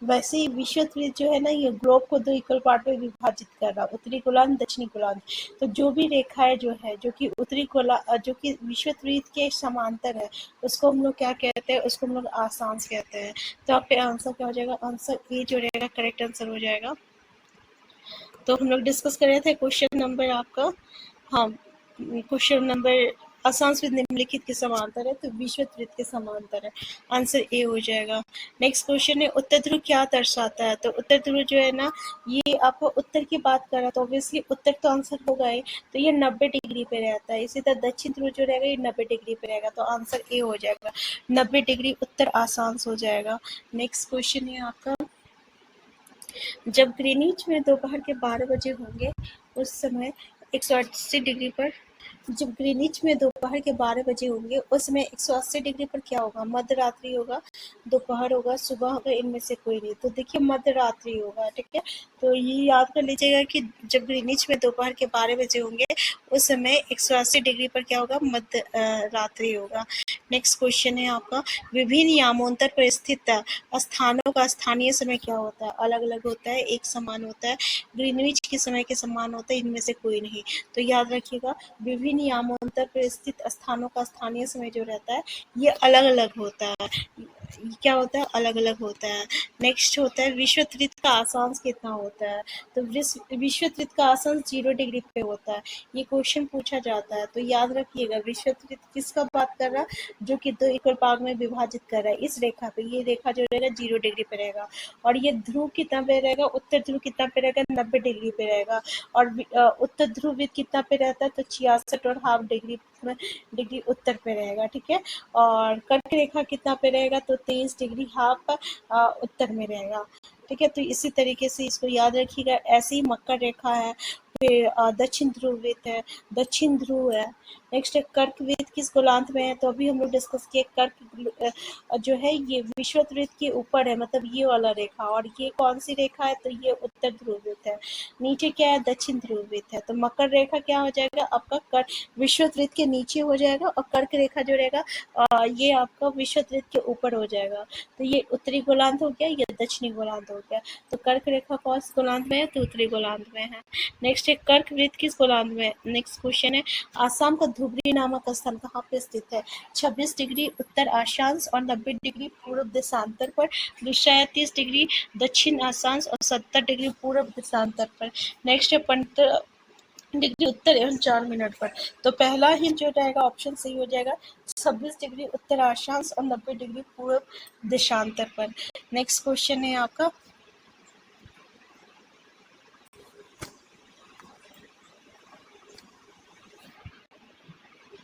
वैसे ही विषुवत वृत्त जो है ना, ये ग्लोब को 2 इक्वल पार्ट में विभाजित कर रहा है, उत्तरी गोलार्ध दक्षिणी गोलार्ध। तो जो भी रेखाएं जो है जो कि उत्तरी गोलार्ध जो कि विषुवत वृत्त के समांतर है, उसको हम लोग क्या कहते हैं, उसको हम लोग अक्षांश कहते हैं। तो आप पे आंसर क्या हो जाएगा, आंसर ए जो रहेगा करेक्ट आंसर हो जाएगा। तो हम लोग डिस्कस कर रहे थे क्वेश्चन नंबर आपका, हाँ क्वेश्चन नंबर, अक्षांश वृत्त निम्नलिखित के समांतर है, तो विषुवत वृत्त के समांतर है, आंसर ए हो जाएगा। नेक्स्ट क्वेश्चन है, उत्तर ध्रुव क्या दर्शाता है। तो उत्तर ध्रुव जो है ना, ये आपको उत्तर की बात कर रहा है, तो ऑब्वियसली उत्तर तो आंसर होगा ही, तो ये 90 डिग्री पे रहता है। इसी तरह दक्षिण ध्रुव जो रहेगा ये 90 डिग्री पे रहेगा, तो आंसर ए हो जाएगा, 90 डिग्री उत्तर अक्षांश हो जाएगा। नेक्स्ट क्वेश्चन है आपका, जब ग्रीनिच में दोपहर के 12 बजे होंगे उस समय 180 डिग्री पर, जब ग्रीनिच में दोपहर के 12 बजे होंगे उस समय 180 डिग्री पर क्या होगा, मध्य रात्रि होगा, दोपहर होगा, सुबह होगा, इनमें से कोई नहीं। तो देखिए मध्य रात्रि होगा, ठीक है। तो ये याद कर लीजिएगा कि जब ग्रीनिच में दोपहर के 12 बजे होंगे उस समय 180 डिग्री पर क्या होगा, मध्य रात्रि होगा। नेक्स्ट क्वेश्चन है आपका, विभिन्न यामोंतर पर स्थित स्थानों का स्थानीय समय क्या होता है, अलग अलग होता है, एक समान होता है, ग्रीनविच के समय के समान होता है, इनमें से कोई नहीं। तो याद रखिएगा, विभिन्न यामोंतर पर स्थित स्थानों का स्थानीय समय जो रहता है ये अलग अलग होता है। क्या होता है, अलग अलग होता है। नेक्स्ट होता है विषुववृत्त का अक्षांश कितना होता है। तो विषुववृत्त का अक्षांश 0 डिग्री पे होता है। ये क्वेश्चन पूछा जाता है, तो याद रखिएगा विषुववृत्त किसका बात कर रहा है, जो कि 2 इक्वल भाग में विभाजित कर रहा है। इस रेखा पे, ये रेखा जो रहेगा 0 डिग्री पे रहेगा। और ये ध्रुव कितना पे रहेगा, उत्तर ध्रुव कितना पे रहेगा, 90 डिग्री पे रहेगा। और उत्तर ध्रुव वृत्त कितना पे रहता है, तो 66 और हाफ डिग्री उत्तर पे रहेगा। ठीक है। और कर्क रेखा कितना पे रहेगा, तो 23 डिग्री हाफ उत्तर में रहेगा। ठीक है। तो इसी तरीके से इसको याद रखिएगा। ऐसे ही मकर रेखा है, फिर दक्षिण ध्रुव वृत्त है, दक्षिण ध्रुव है। नेक्स्ट है कर्क वृत्त किस गोलार्ध में है, तो अभी हम लोग डिस्कस किए कर्क जो है ये विषुवत वृत्त के ऊपर है, मतलब ये वाला रेखा। और ये कौन सी रेखा है, तो ये उत्तर ध्रुव वृत्त है। नीचे क्या है, दक्षिण ध्रुव वृत्त है। तो मकर रेखा क्या हो जाएगा आपका, विषुवत वृत्त के नीचे हो जाएगा। और कर्क रेखा जो रहेगा ये आपका विषुवत वृत्त के ऊपर हो जाएगा। तो ये उत्तरी गोलार्ध हो गया, ये दक्षिणी गोलार्ध हो गया। तो कर्क रेखा कौन से गोलार्ध में है, तो उत्तरी गोलार्ध में है। नेक्स्ट है कर्क वृत्त किस गोलार्ध में है। नेक्स्ट क्वेश्चन है आसाम का धुबरी नामक स्थान कहाँ पे स्थित है। 26 डिग्री उत्तर अक्षांश और 90 डिग्री पूर्व देशांतर पर। दूसरा है 30 डिग्री दक्षिण अक्षांश और 70 डिग्री पूर्व देशांतर पर। नेक्स्ट है 15 डिग्री उत्तर एवं 4 मिनट पर। तो पहला ही जो रहेगा ऑप्शन सही हो जाएगा, 26 डिग्री उत्तर अक्षांश और 90 डिग्री पूर्व देशांतर पर। नेक्स्ट क्वेश्चन है आपका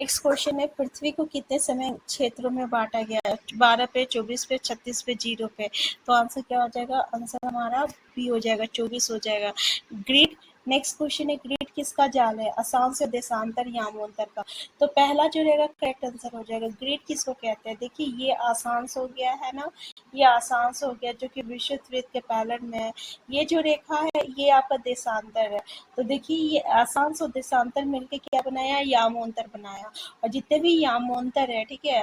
नेक्स्ट क्वेश्चन है पृथ्वी को कितने समय क्षेत्रों में बांटा गया है। 12 पे, 24 पे, 36 पे, 0 पे। तो आंसर क्या हो जाएगा, आंसर हमारा बी हो जाएगा, 24 हो जाएगा। ग्रिड। नेक्स्ट क्वेश्चन है ग्रिड किसका जाल है, अक्षांश से देशांतर यामांतर का। तो पहला जो रहेगा करेक्ट आंसर हो जाएगा। ग्रिड किसको कहते हैं, देखिए ये अक्षांश हो गया है ना, ये अक्षांश हो गया जो कि विषुवत वृत्त के पैरेलल में है। ये जो रेखा है ये आपका देशांतर है। तो देखिए ये अक्षांश और देशांतर मिलके क्या बनाया, यामांतर बनाया। और जितने भी यामांतर है, ठीक है,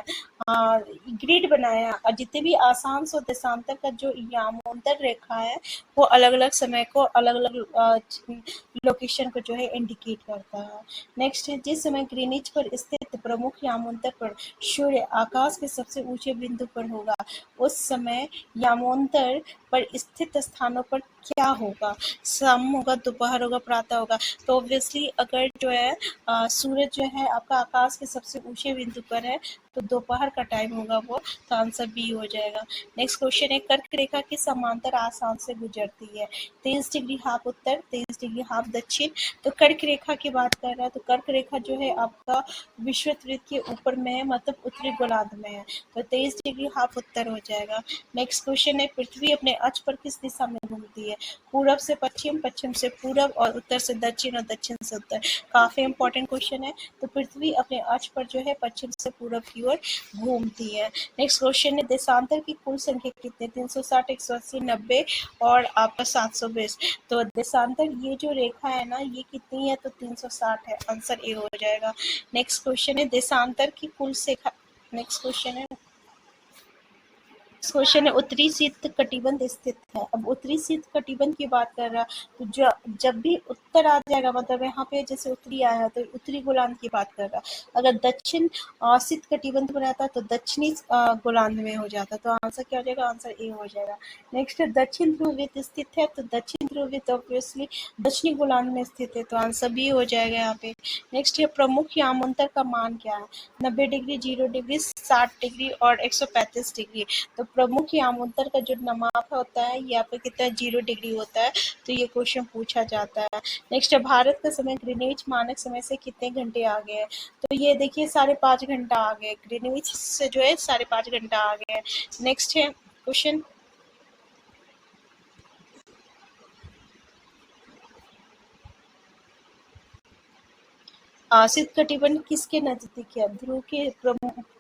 ग्रिड बनाया। और जितने भी अक्षांश और देशांतर का जो यामांतर रेखा है वो अलग अलग समय को, अलग अलग लोकेशन को जो है इंडिकेट करता है। नेक्स्ट है जिस समय ग्रीनिच पर स्थित प्रमुख यामांतर पर सूर्य आकाश के सबसे ऊंचे बिंदु पर होगा, उस समय यामांतर पर स्थित स्थानों पर क्या होगा, शाम होगा, दोपहर होगा, प्रातः होगा। तो ऑब्वियसली अगर जो है सूरज जो है आपका आकाश के सबसे ऊंचे बिंदु पर है तो दोपहर का टाइम होगा वो। तो आंसर बी हो जाएगा। नेक्स्ट क्वेश्चन है कर्क रेखा की समांतर आसाम से गुजरती है। 23 डिग्री हाफ उत्तर, 23 डिग्री हाफ दक्षिण। तो कर्क रेखा की बात कर रहा है, तो कर्क रेखा जो है आपका विषुवत वृत्त के ऊपर में है, मतलब उत्तरी गोलार्ध में है। तो 23 डिग्री हाफ उत्तर हो जाएगा। नेक्स्ट क्वेश्चन है पृथ्वी अपने अक्ष पर किस दिशा में घूमती है। पूरब से पश्चिम, पश्चिम से पूरब और उत्तर से दक्षिण और दक्षिण से उत्तर। काफी इंपॉर्टेंट क्वेश्चन है। तो पृथ्वी अपने अक्ष पर जो है पश्चिम से पूरब की ओर घूमती है। नेक्स्ट क्वेश्चन है देशांतर की कुल संख्या कितनी, 360, 180, 90 और आपका 720। तो देशांतर ये जो रेखा है ना ये कितनी है, तो 360 है। आंसर ए हो जाएगा। नेक्स्ट क्वेश्चन है देशांतर की कुल रेखा। नेक्स्ट क्वेश्चन है उत्तरी शीत कटिबंध स्थित है। अब उत्तरी शीत कटिबंध की बात कर रहा, तो जब भी उत्तर आ जाएगा, मतलब यहाँ पे जैसे उत्तरी आया है तो उत्तरी गोलार्ध की बात कर रहा। अगर दक्षिण शीत कटिबंध में रहता तो दक्षिणी गोलार्ध में हो जाता। तो आंसर क्या हो जाएगा, आंसर ए हो जाएगा। नेक्स्ट है दक्षिण ध्रुव वृत्त स्थित है। तो दक्षिण ध्रुव वृत्त ऑब्वियसली दक्षिणी गोलार्ध में स्थित है। तो आंसर बी हो जाएगा यहाँ पे। नेक्स्ट है प्रमुख यामांतर का मान क्या है, 90 डिग्री, 0 डिग्री, 60 डिग्री और 135 डिग्री। तो प्रमुख यामांतर का जो नमाप होता है ये आपका कितना 0 डिग्री होता है। तो ये क्वेश्चन पूछा जाता है। नेक्स्ट है भारत का समय ग्रीनिच मानक समय से कितने घंटे आगे है। तो ये देखिए 5.5 घंटा आगे, ग्रीनिच से जो है 5.5 घंटा आगे है। नेक्स्ट है क्वेश्चन शीत कटिबंध किसके नजदीक है, ध्रुव के,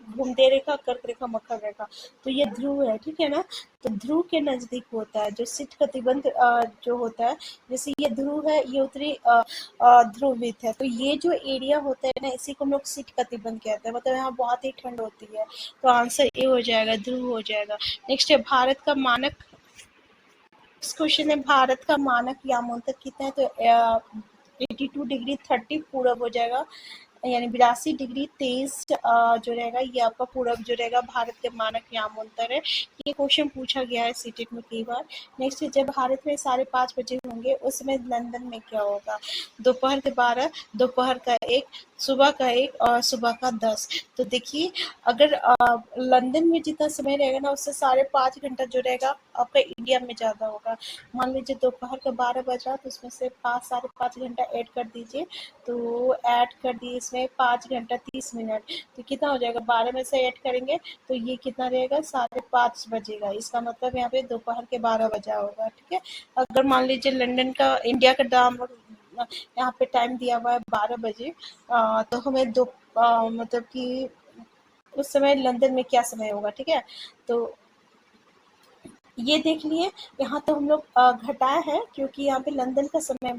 भूमध्य रेखा, कर्क रेखा, मकर रेखा। तो ये ध्रुव है, ठीक है ना। तो ध्रुव के नजदीक होता है जो शीत कटिबंध जो होता है। जैसे ये ध्रुव है, ये उत्तरी ध्रुवित है। तो ये जो एरिया होता है ना इसी को हम लोग शीत कटिबंध कहते हैं, मतलब यहाँ बहुत ही ठंड होती है। तो आंसर ए हो जाएगा, ध्रुव हो जाएगा। नेक्स्ट है भारत का मानक। क्वेश्चन है भारत का मानक यामांतर कितना है, तो 82 डिग्री 30 पूरब हो जाएगा। यानी 82 डिग्री 23 जो रहेगा ये आपका पूरब जो रहेगा भारत के मानक याम उत्तर है। ये क्वेश्चन पूछा गया है सीटेट में कई बार। नेक्स्ट, जब भारत में 5:30 बजे होंगे उस समय लंदन में क्या होगा? दोपहर के 12, दोपहर का 1, सुबह का 1 और सुबह का 10। तो देखिए, अगर लंदन में जितना समय रहेगा ना उससे 5.5 घंटा जो रहेगा आपका इंडिया में ज़्यादा होगा। मान लीजिए दोपहर का 12 बजा तो उसमें से 5-5.5 घंटा ऐड कर दीजिए, तो ऐड कर दिए इसमें 5 घंटा 30 मिनट, तो कितना हो जाएगा? 12 में से ऐड करेंगे तो ये कितना रहेगा? 5:30 बजेगा। इसका मतलब यहाँ पे दोपहर के 12 बजा होगा। ठीक है, अगर मान लीजिए लंदन का इंडिया का दाम यहाँ पे टाइम दिया हुआ है 12 बजे, तो हमें मतलब कि उस समय लंदन में क्या समय होगा? ठीक है, तो ये देख लिए। यहाँ तो हम लोग घटाया है क्योंकि यहाँ पे लंदन का समय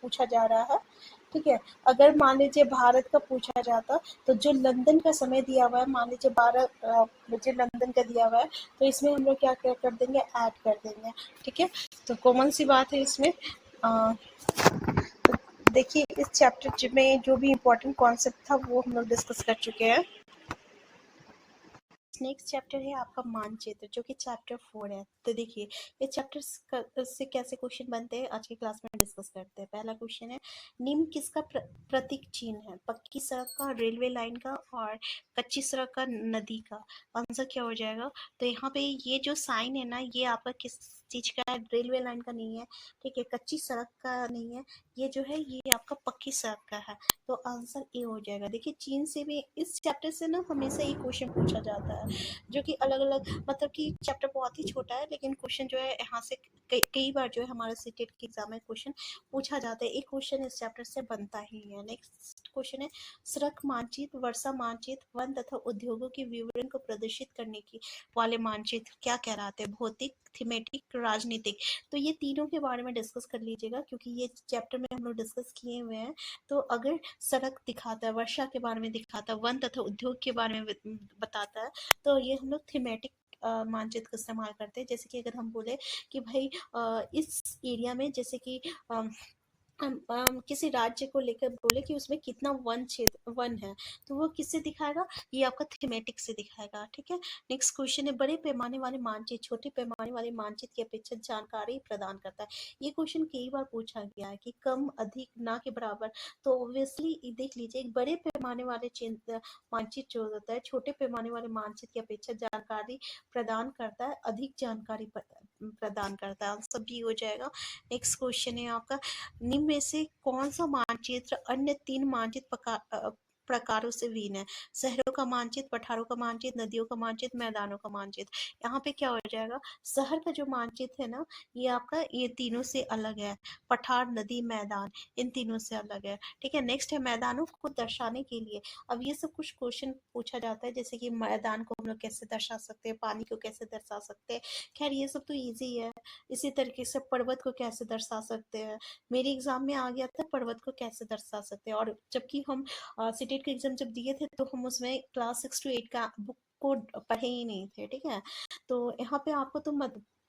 पूछा जा रहा है। ठीक है, अगर मान लीजिए भारत का पूछा जाता तो जो लंदन का समय दिया हुआ है, मान लीजिए 12 बजे लंदन का दिया हुआ है, तो इसमें हम लोग क्या क्या कर देंगे? ऐड कर देंगे। ठीक है, तो कॉमन सी बात है इसमें। तो देखिए, इस चैप्टर में जो भी इम्पोर्टेंट कॉन्सेप्ट था वो हम लोग डिस्कस कर चुके हैं। नेक्स्ट चैप्टर है आपका मानचित्र, जो कि चैप्टर 4 है। तो देखिए, ये चैप्टर से कैसे क्वेश्चन बनते हैं आज की क्लास में डिस्कस करते हैं। पहला क्वेश्चन है, निम्न किसका प्रतीक चिन्ह है? पक्की सड़क का, रेलवे लाइन का और कच्ची सड़क का, नदी का? आंसर क्या हो जाएगा? तो यहाँ पे ये जो साइन है ना, ये आपका किस चीज का है? रेलवे लाइन का नहीं है। ठीक है, कच्ची सड़क का नहीं है, ये जो है ये आपका पक्की सड़क का है। तो आंसर ए हो जाएगा। देखिए, चीन से भी इस चैप्टर से ना हमेशा ये क्वेश्चन पूछा जाता है, जो कि अलग अलग, मतलब कि चैप्टर बहुत ही छोटा है लेकिन क्वेश्चन जो है यहाँ से कई बार जो है हमारे सीटेट के एग्जाम में क्वेश्चन पूछा जाता है। एक क्वेश्चन इस चैप्टर से बनता ही है। नेक्स्ट क्वेश्चन है, सड़क मानचित्र, वर्षा मानचित्र, वन तथा उद्योगों के विवरण को प्रदर्शित करने की वाले मानचित्र क्या कहलाते हैं? भौतिक, थीमेटिक, राजनीतिक? तो ये तीनों के बारे में डिस्कस कर लीजिएगा क्योंकि ये चैप्टर में हम लोग डिस्कस किए हुए हैं। तो अगर सड़क दिखाता है, वर्षा के बारे में दिखाता है, वन तथा उद्योग के बारे में बताता है, तो ये हम लोग थीमेटिक मानचित्र का इस्तेमाल करते हैं। जैसे कि अगर हम बोले कि भाई इस एरिया में, जैसे कि किसी राज्य को लेकर बोले कि उसमें कितना वन क्षेत्र वन है, तो वो किससे दिखाएगा? ये आपका थीमेटिक से दिखाएगा। ठीक है, नेक्स्ट क्वेश्चन है, बड़े पैमाने वाले मानचित्र छोटे पैमाने वाले मानचित्र की अपेक्षा जानकारी प्रदान करता है? ये क्वेश्चन कई बार पूछा गया है कि कम, अधिक, ना के बराबर। तो ऑब्वियसली देख लीजिए, एक बड़े पैमाने वाले मानचित्र जो होता है छोटे पैमाने वाले मानचित्र की अपेक्षा जानकारी प्रदान करता है, अधिक जानकारी प्रदान करता है। आंसर बी हो जाएगा। नेक्स्ट क्वेश्चन है आपका, निम्न में से कौन सा मानचित्र अन्य 3 मानचित्र प्रकारों से भिन्न है? शहरों का मानचित्र, पठारों का मानचित्र, नदियों का मानचित्र, मैदानों का मानचित्र? यहाँ पे क्या हो जाएगा? शहर का जो मानचित्र है ना, ये आपका ये तीनों से अलग है। पठार, नदी, मैदान, इन तीनों से अलग है। ठीक है, नेक्स्ट है, मैदानों को दर्शाने के लिए। अब ये सब कुछ क्वेश्चन पूछा जाता है, जैसे कि मैदान को हम लोग कैसे दर्शा सकते हैं, पानी को कैसे दर्शा सकते हैं। खैर, ये सब तो ईजी है। इसी तरीके से पर्वत को कैसे दर्शा सकते हैं, मेरे एग्जाम में आ गया था पर्वत को कैसे दर्शा सकते हैं। और जबकि हम सीटेट के एग्जाम जब दिए थे तो हम उसमें क्लास 6 to 8 का बुक को पढ़े ही नहीं थे। ठीक है, तो यहाँ पे आपको तो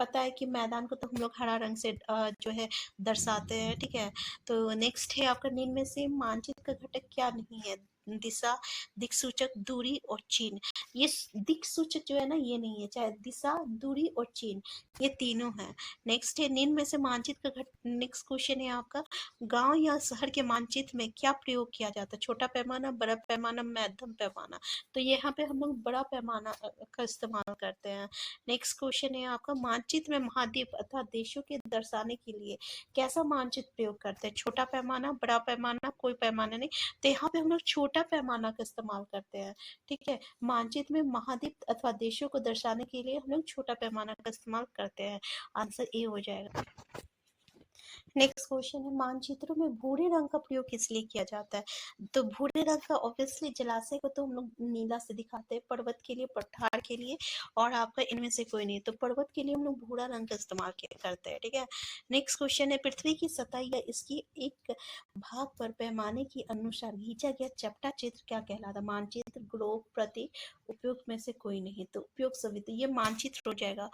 पता है कि मैदान को तो हम लोग हरा रंग से जो है दर्शाते हैं। ठीक है, तो नेक्स्ट है आपका, निम्न में से मानचित्र का घटक क्या नहीं है? दिशा, दिक्सूचक, दूरी और चिन्ह। ये दिक्सूचक जो है ना, ये नहीं है, चाहे दिशा, दूरी और चिन्ह, ये तीनों है। नेक्स्ट है, निम्न में से मानचित्र का नेक्स्ट क्वेश्चन है आपका, गांव या शहर के मानचित्र में क्या प्रयोग किया जाता है? छोटा पैमाना, बड़ा पैमाना, मध्यम पैमाना? तो यहाँ पे हम लोग बड़ा पैमाना का इस्तेमाल करते हैं। नेक्स्ट क्वेश्चन है आपका, मानचित्र में महाद्वीप अथवा देशों के दर्शाने के लिए कैसा मानचित्र प्रयोग करते हैं? छोटा पैमाना, बड़ा पैमाना, कोई पैमाना नहीं? तो यहाँ पे हम लोग छोटा पैमाना का इस्तेमाल करते हैं। ठीक है, मानचित्र में महाद्वीप अथवा देशों को दर्शाने के लिए हम लोग छोटा पैमाना का इस्तेमाल करते हैं। आंसर ए हो जाएगा। नेक्स्ट क्वेश्चन है, मानचित्रों में भूरे रंग का प्रयोग किस लिए किया जाता है? तो भूरे रंग का ऑब्वियसली जलाशय को तो हम लोग नीला से दिखाते हैं, पर्वत के लिए, पठार के लिए, और आपका इनमें से कोई नहीं, तो पर्वत के लिए हम लोग भूरा रंग का इस्तेमाल करते हैं। ठीक है, नेक्स्ट क्वेश्चन है, पृथ्वी की सतह या इसकी एक भाग पर पैमाने के अनुसार खींचा गया चपटा चित्र क्या कहलाता है? मानचित्र, मानचित्र, ग्लोब, प्रतीक, उपयुक्त में से कोई नहीं, तो उपयुक्त सभी, तो ये मानचित्र हो जाएगा।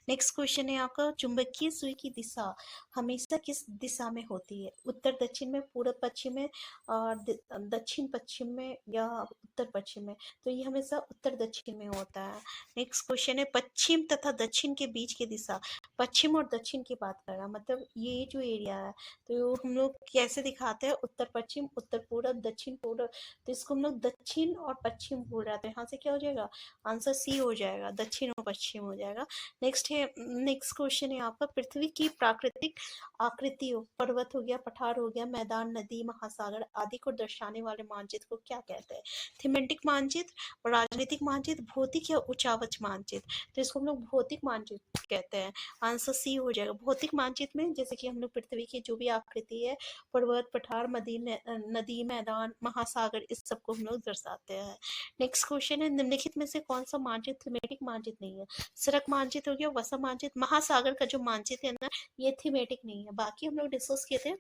नेक्स्ट क्वेश्चन है आपका, चुंबकीय सुई की दिशा हमेशा किस दिशा में होती है? उत्तर दक्षिण में, पूर्व पश्चिम में, और दक्षिण पश्चिम में, या उत्तर पश्चिम में? तो ये हमेशा उत्तर दक्षिण में होता है। नेक्स्ट क्वेश्चन है, पश्चिम तथा दक्षिण के बीच की दिशा, पश्चिम और दक्षिण की बात कर रहा है, मतलब ये जो एरिया है तो हम लोग कैसे दिखाते हैं, उत्तर पश्चिम, उत्तर पूर्व, दक्षिण पूर्व, तो इसको हम लोग दक्षिण और पश्चिम बोल रहे हैं, यहाँ से क्या हो जाएगा, आंसर सी हो जाएगा, दक्षिण और पश्चिम हो जाएगा। नेक्स्ट क्वेश्चन है आपका, पृथ्वी की प्राकृतिक आकृतियों, पर्वत हो गया, पठार हो गया, मैदान, नदी, महासागर आदि को दर्शाने वाले मानचित्र को क्या कहते हैं? थीमेटिक मानचित्र, राजनीतिक मानचित्र, भौतिक या उचावच मानचित्र, तो इसको हम लोग भौतिक मानचित्र कहते हैं, आंसर सी हो जाएगा। भौतिक मानचित्र में जैसे कि हम लोग पृथ्वी की जो भी आकृति है, पर्वत, पठार, नदी, मैदान, महासागर, इस सबको हम लोग दर्शाते हैं। नेक्स्ट क्वेश्चन है, निम्नलिखित में से कौन सा मानचित्र थीमेटिक मानचित्र नहीं है? सड़क मानचित्र हो गया, वसा मानचित्र, महासागर का जो मानचित्र है ना, ये थीमेटिक नहीं है। बाकी हम लोग डिस्कस किए थे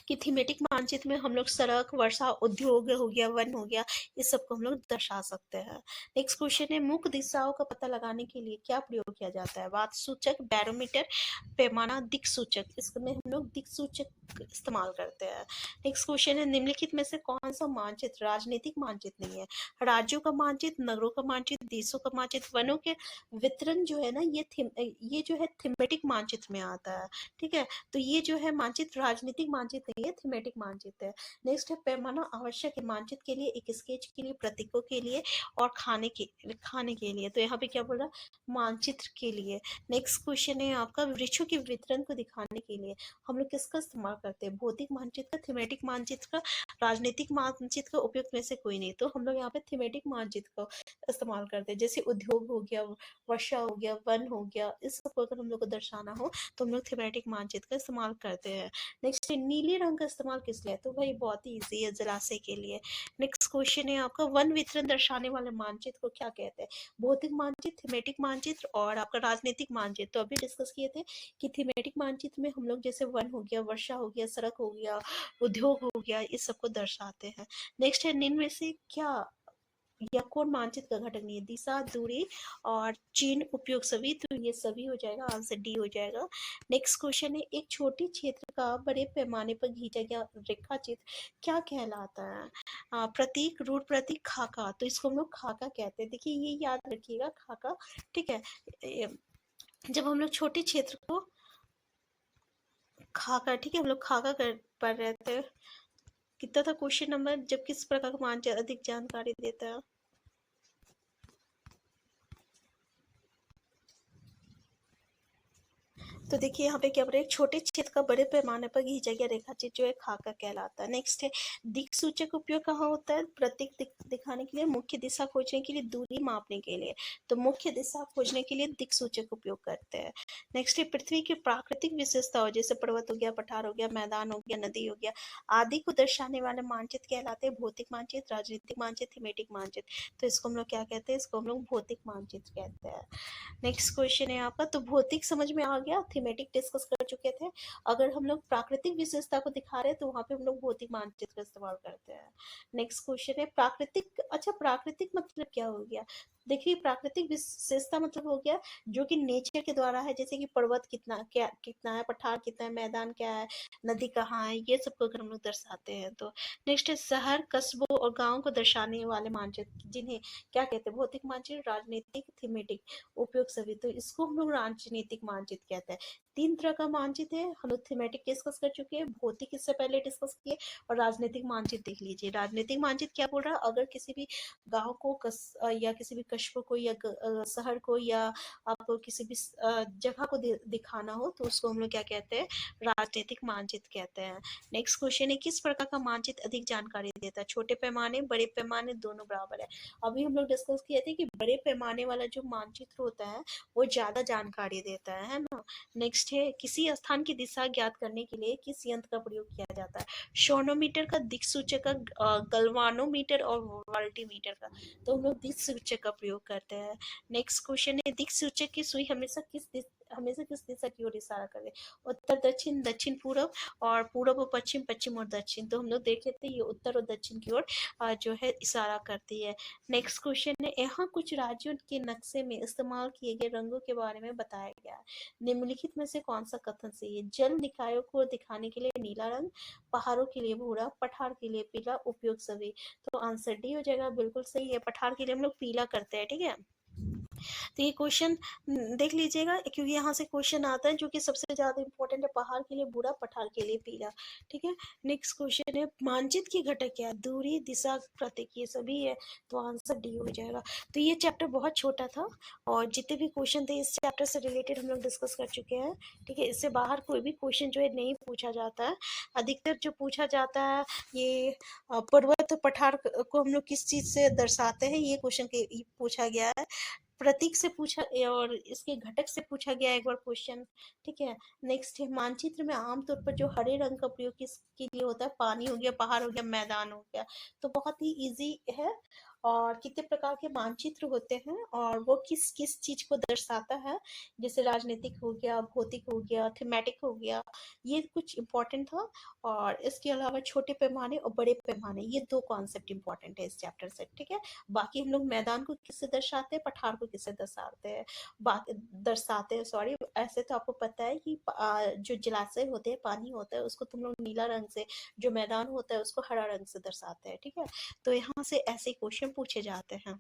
कि थीमेटिक मानचित्र में हम लोग सड़क, वर्षा, उद्योग हो गया, वन हो गया, इस सबको हम लोग दर्शा सकते हैं। नेक्स्ट क्वेश्चन है, मुख्य दिशाओं का पता लगाने के लिए क्या प्रयोग किया जाता है? वात सूचक, बैरोमीटर, पैमाना, दिक सूचक, इसमें हम लोग दिक सूचक इस्तेमाल करते हैं। नेक्स्ट क्वेश्चन है, निम्नलिखित में से कौन सा मानचित्र राजनीतिक मानचित्र नहीं है? राज्यों का मानचित्र, नगरों का मानचित्र, देशों का मानचित्र, वनों के वितरण जो है ना, ये जो है थीमेटिक मानचित्र में आता है, ठीक है। तो ये जो है मानचित्र राजनीतिक मानचित्र नहीं है, थीमेटिक मानचित्र है। नेक्स्ट है, पैमाना आवश्यक है मानचित्र के लिए, एक स्केच के लिए, प्रतीकों के लिए, और खाने के लिए, तो यहाँ पे क्या बोल रहा है, मानचित्र के लिए। नेक्स्ट क्वेश्चन है आपका, वृक्षों के वितरण को दिखाने के लिए हम लोग किसका इस्तेमाल करते हैं? भौतिक मानचित्र का, थीमेटिक मानचित्र का, राजनीतिक मानचित्र का, उपयुक्त में से कोई नहीं, तो हम लोग यहाँ पे थीमेटिक मानचित्र का इस्तेमाल करते हैं। जैसे उद्योग हो गया, वर्षा हो गया, वन हो गया, इस सबको अगर हम लोग को दर्शाना हो तो हम लोग थीमेटिक मानचित्र का इस्तेमाल करते हैं। नेक्स्ट, नीले रंग का इस्तेमाल किस लिए? तो भाई बहुत ही ईजी है, जलाशय के लिए। नेक्स्ट क्वेश्चन है आपका, वन वितरण दर्शाने वाले मानचित्र को क्या कहते हैं? भौतिक मानचित्र, थीमेटिक मानचित्र, और आपका राजनीतिक मानचित्र। तो अभी डिस्कस किए थे कि थीमेटिक मानचित्र में हम लोग जैसे वन हो गया, वर्षा हो गया, सड़क हो गया, उद्योग हो गया, इस सबको दर्शाते हैं। नेक्स्ट है, निम्न में से क्या या कौन मानचित्र का घटक नहीं है? दिशा, दूरी और चिन्ह, उपयोग सभी, तो ये सभी हो जाएगा, आंसर डी हो जाएगा। नेक्स्ट क्वेश्चन है, एक छोटे क्षेत्र का बड़े पैमाने पर खींचा गया रेखा चित्र क्या कहलाता है? प्रतीक, रूट प्रतीक, खाका, तो इसको हम लोग खाका कहते हैं। देखिए ये याद रखिएगा, खाका, ठीक है। जब हम लोग छोटे क्षेत्र को खाका, ठीक है, हम लोग खाका कर पढ़ रहे थे। कितना था क्वेश्चन नंबर, जब किस प्रकार का मानचित्र अधिक जानकारी देता है? तो देखिए यहाँ पे क्या बोल रहे हैं, छोटे क्षेत्र का बड़े पैमाने पर खींचा गया रेखाचित्र जो है खाका कहलाता है। नेक्स्ट है, दिक सूचक उपयोग कहाँ होता है? प्रतीक दिखाने के लिए, मुख्य दिशा खोजने के लिए, दूरी मापने के लिए, तो मुख्य दिशा खोजने के लिए दिक सूचक उपयोग करते हैं। नेक्स्ट है, पृथ्वी की प्राकृतिक विशेषताओं जैसे पर्वत हो गया, पठार हो गया, मैदान हो गया, नदी हो गया आदि को दर्शाने वाले मानचित्र कहलाते हैं भौतिक मानचित्र, राजनीतिक मानचित्र, थीमेटिक मानचित्र। तो इसको हम लोग क्या कहते हैं? इसको हम लोग भौतिक मानचित्र कहते हैं। नेक्स्ट क्वेश्चन है आपका, तो भौतिक समझ में आ गया, थीमेटिक डिस्कस कर चुके थे। अगर हम लोग प्राकृतिक विशेषता को दिखा रहे हैं तो वहां पे हम लोग भौतिक मानचित्र का इस्तेमाल करते हैं। नेक्स्ट क्वेश्चन है, प्राकृतिक, अच्छा प्राकृतिक मतलब क्या हो गया? देखिए प्राकृतिक विशेषता मतलब हो गया जो कि नेचर के द्वारा है, जैसे कि पर्वत कितना है, पठार कितना है, मैदान क्या है, नदी कहाँ है, ये सबको अगर हम लोग दर्शाते हैं तो। नेक्स्ट है, शहर, कस्बों और गाँव को दर्शाने वाले मानचित्र जिन्हें क्या कहते हैं? भौतिक मानचित्र, राजनीतिक, थीमेटिक, उपयोग सभी, तो इसको हम लोग राजनीतिक मानचित्र कहते हैं। 3 तरह का मानचित्र है, हम लोग थीमेटिक डिस्कस कर चुके हैं, भौतिक इससे पहले डिस्कस किए, और राजनीतिक मानचित्र देख लीजिए। राजनीतिक मानचित्र क्या बोल रहा है? अगर किसी भी गांव को या किसी भी कस्बों को या शहर को या आपको किसी भी जगह को दिखाना हो तो उसको हम लोग क्या कहते हैं? राजनीतिक मानचित्र कहते हैं। नेक्स्ट क्वेश्चन है, किस प्रकार का मानचित्र अधिक जानकारी देता है? छोटे पैमाने, बड़े पैमाने, दोनों बराबर है। अभी हम लोग डिस्कस किए थे कि बड़े पैमाने वाला जो मानचित्र होता है वो ज्यादा जानकारी देता है ना। नेक्स्ट है, किसी स्थान की दिशा ज्ञात करने के लिए किस यंत्र का प्रयोग किया जाता है? सोनोमीटर का, दिक सूचक का, गलवानोमीटर और वोल्टीमीटर का, तो हम लोग दिक सूचक का प्रयोग करते हैं। नेक्स्ट क्वेश्चन है, दिक सूचक की सुई हमेशा किस हमेशा किस दिशा की ओर इशारा करते हैं, उत्तर दक्षिण, दक्षिण पूर्व, और पूर्व और पश्चिम, पश्चिम और दक्षिण। तो हम लोग देख लेते हैं ये उत्तर और दक्षिण की ओर जो है इशारा करती है। नेक्स्ट क्वेश्चन है, यहाँ कुछ राज्यों के नक्शे में इस्तेमाल किए गए रंगों के बारे में बताया गया है, निम्नलिखित में से कौन सा कथन सही है? जल निकायों को दिखाने के लिए नीला रंग, पहाड़ों के लिए भूरा, पठार के लिए पीला, उपयोग सभी। तो आंसर डी हो जाएगा, बिल्कुल सही है। पठार के लिए हम लोग पीला करते हैं, ठीक है। तो ये क्वेश्चन देख लीजिएगा, क्योंकि यहाँ से क्वेश्चन आता है जो कि सबसे ज्यादा इंपॉर्टेंट है, पहाड़ के लिए भूरा, पठार के लिए पीला, ठीक है। नेक्स्ट क्वेश्चन है, मानचित्र की घटक क्या है? दूरी, दिशा, प्रतीक, ये सभी है, तो आंसर डी हो जाएगा। तो ये चैप्टर बहुत छोटा था और जितने भी क्वेश्चन थे इस चैप्टर से रिलेटेड हम लोग डिस्कस कर चुके हैं, ठीक है। इससे बाहर कोई भी क्वेश्चन जो है नहीं पूछा जाता है। अधिकतर जो पूछा जाता है ये पर्वत पठार को हम लोग किस चीज से दर्शाते हैं, ये क्वेश्चन पूछा गया है। प्रतीक से पूछा और इसके घटक से पूछा गया एक बार क्वेश्चन, ठीक है। नेक्स्ट है, मानचित्र में आमतौर पर जो हरे रंग का प्रयोग किसके लिए होता है? पानी हो गया, पहाड़ हो गया, मैदान हो गया। तो बहुत ही इजी है। और कितने प्रकार के मानचित्र होते हैं और वो किस किस चीज को दर्शाता है, जैसे राजनीतिक हो गया, भौतिक हो गया, थीमेटिक हो गया, ये कुछ इंपॉर्टेंट था। और इसके अलावा छोटे पैमाने और बड़े पैमाने, ये दो कॉन्सेप्ट इंपॉर्टेंट है इस चैप्टर से, ठीक है। बाकी हम लोग मैदान को किससे दर्शाते हैं, पठार को किससे दर्शाते हैं, दर्शाते हैं, सॉरी। ऐसे तो आपको पता है कि जो जलाशय होते हैं, पानी होता है, उसको तुम लोग नीला रंग से, जो मैदान होता है उसको हरा रंग से दर्शाते हैं, ठीक है। तो यहाँ से ऐसे क्वेश्चन पूछे जाते हैं।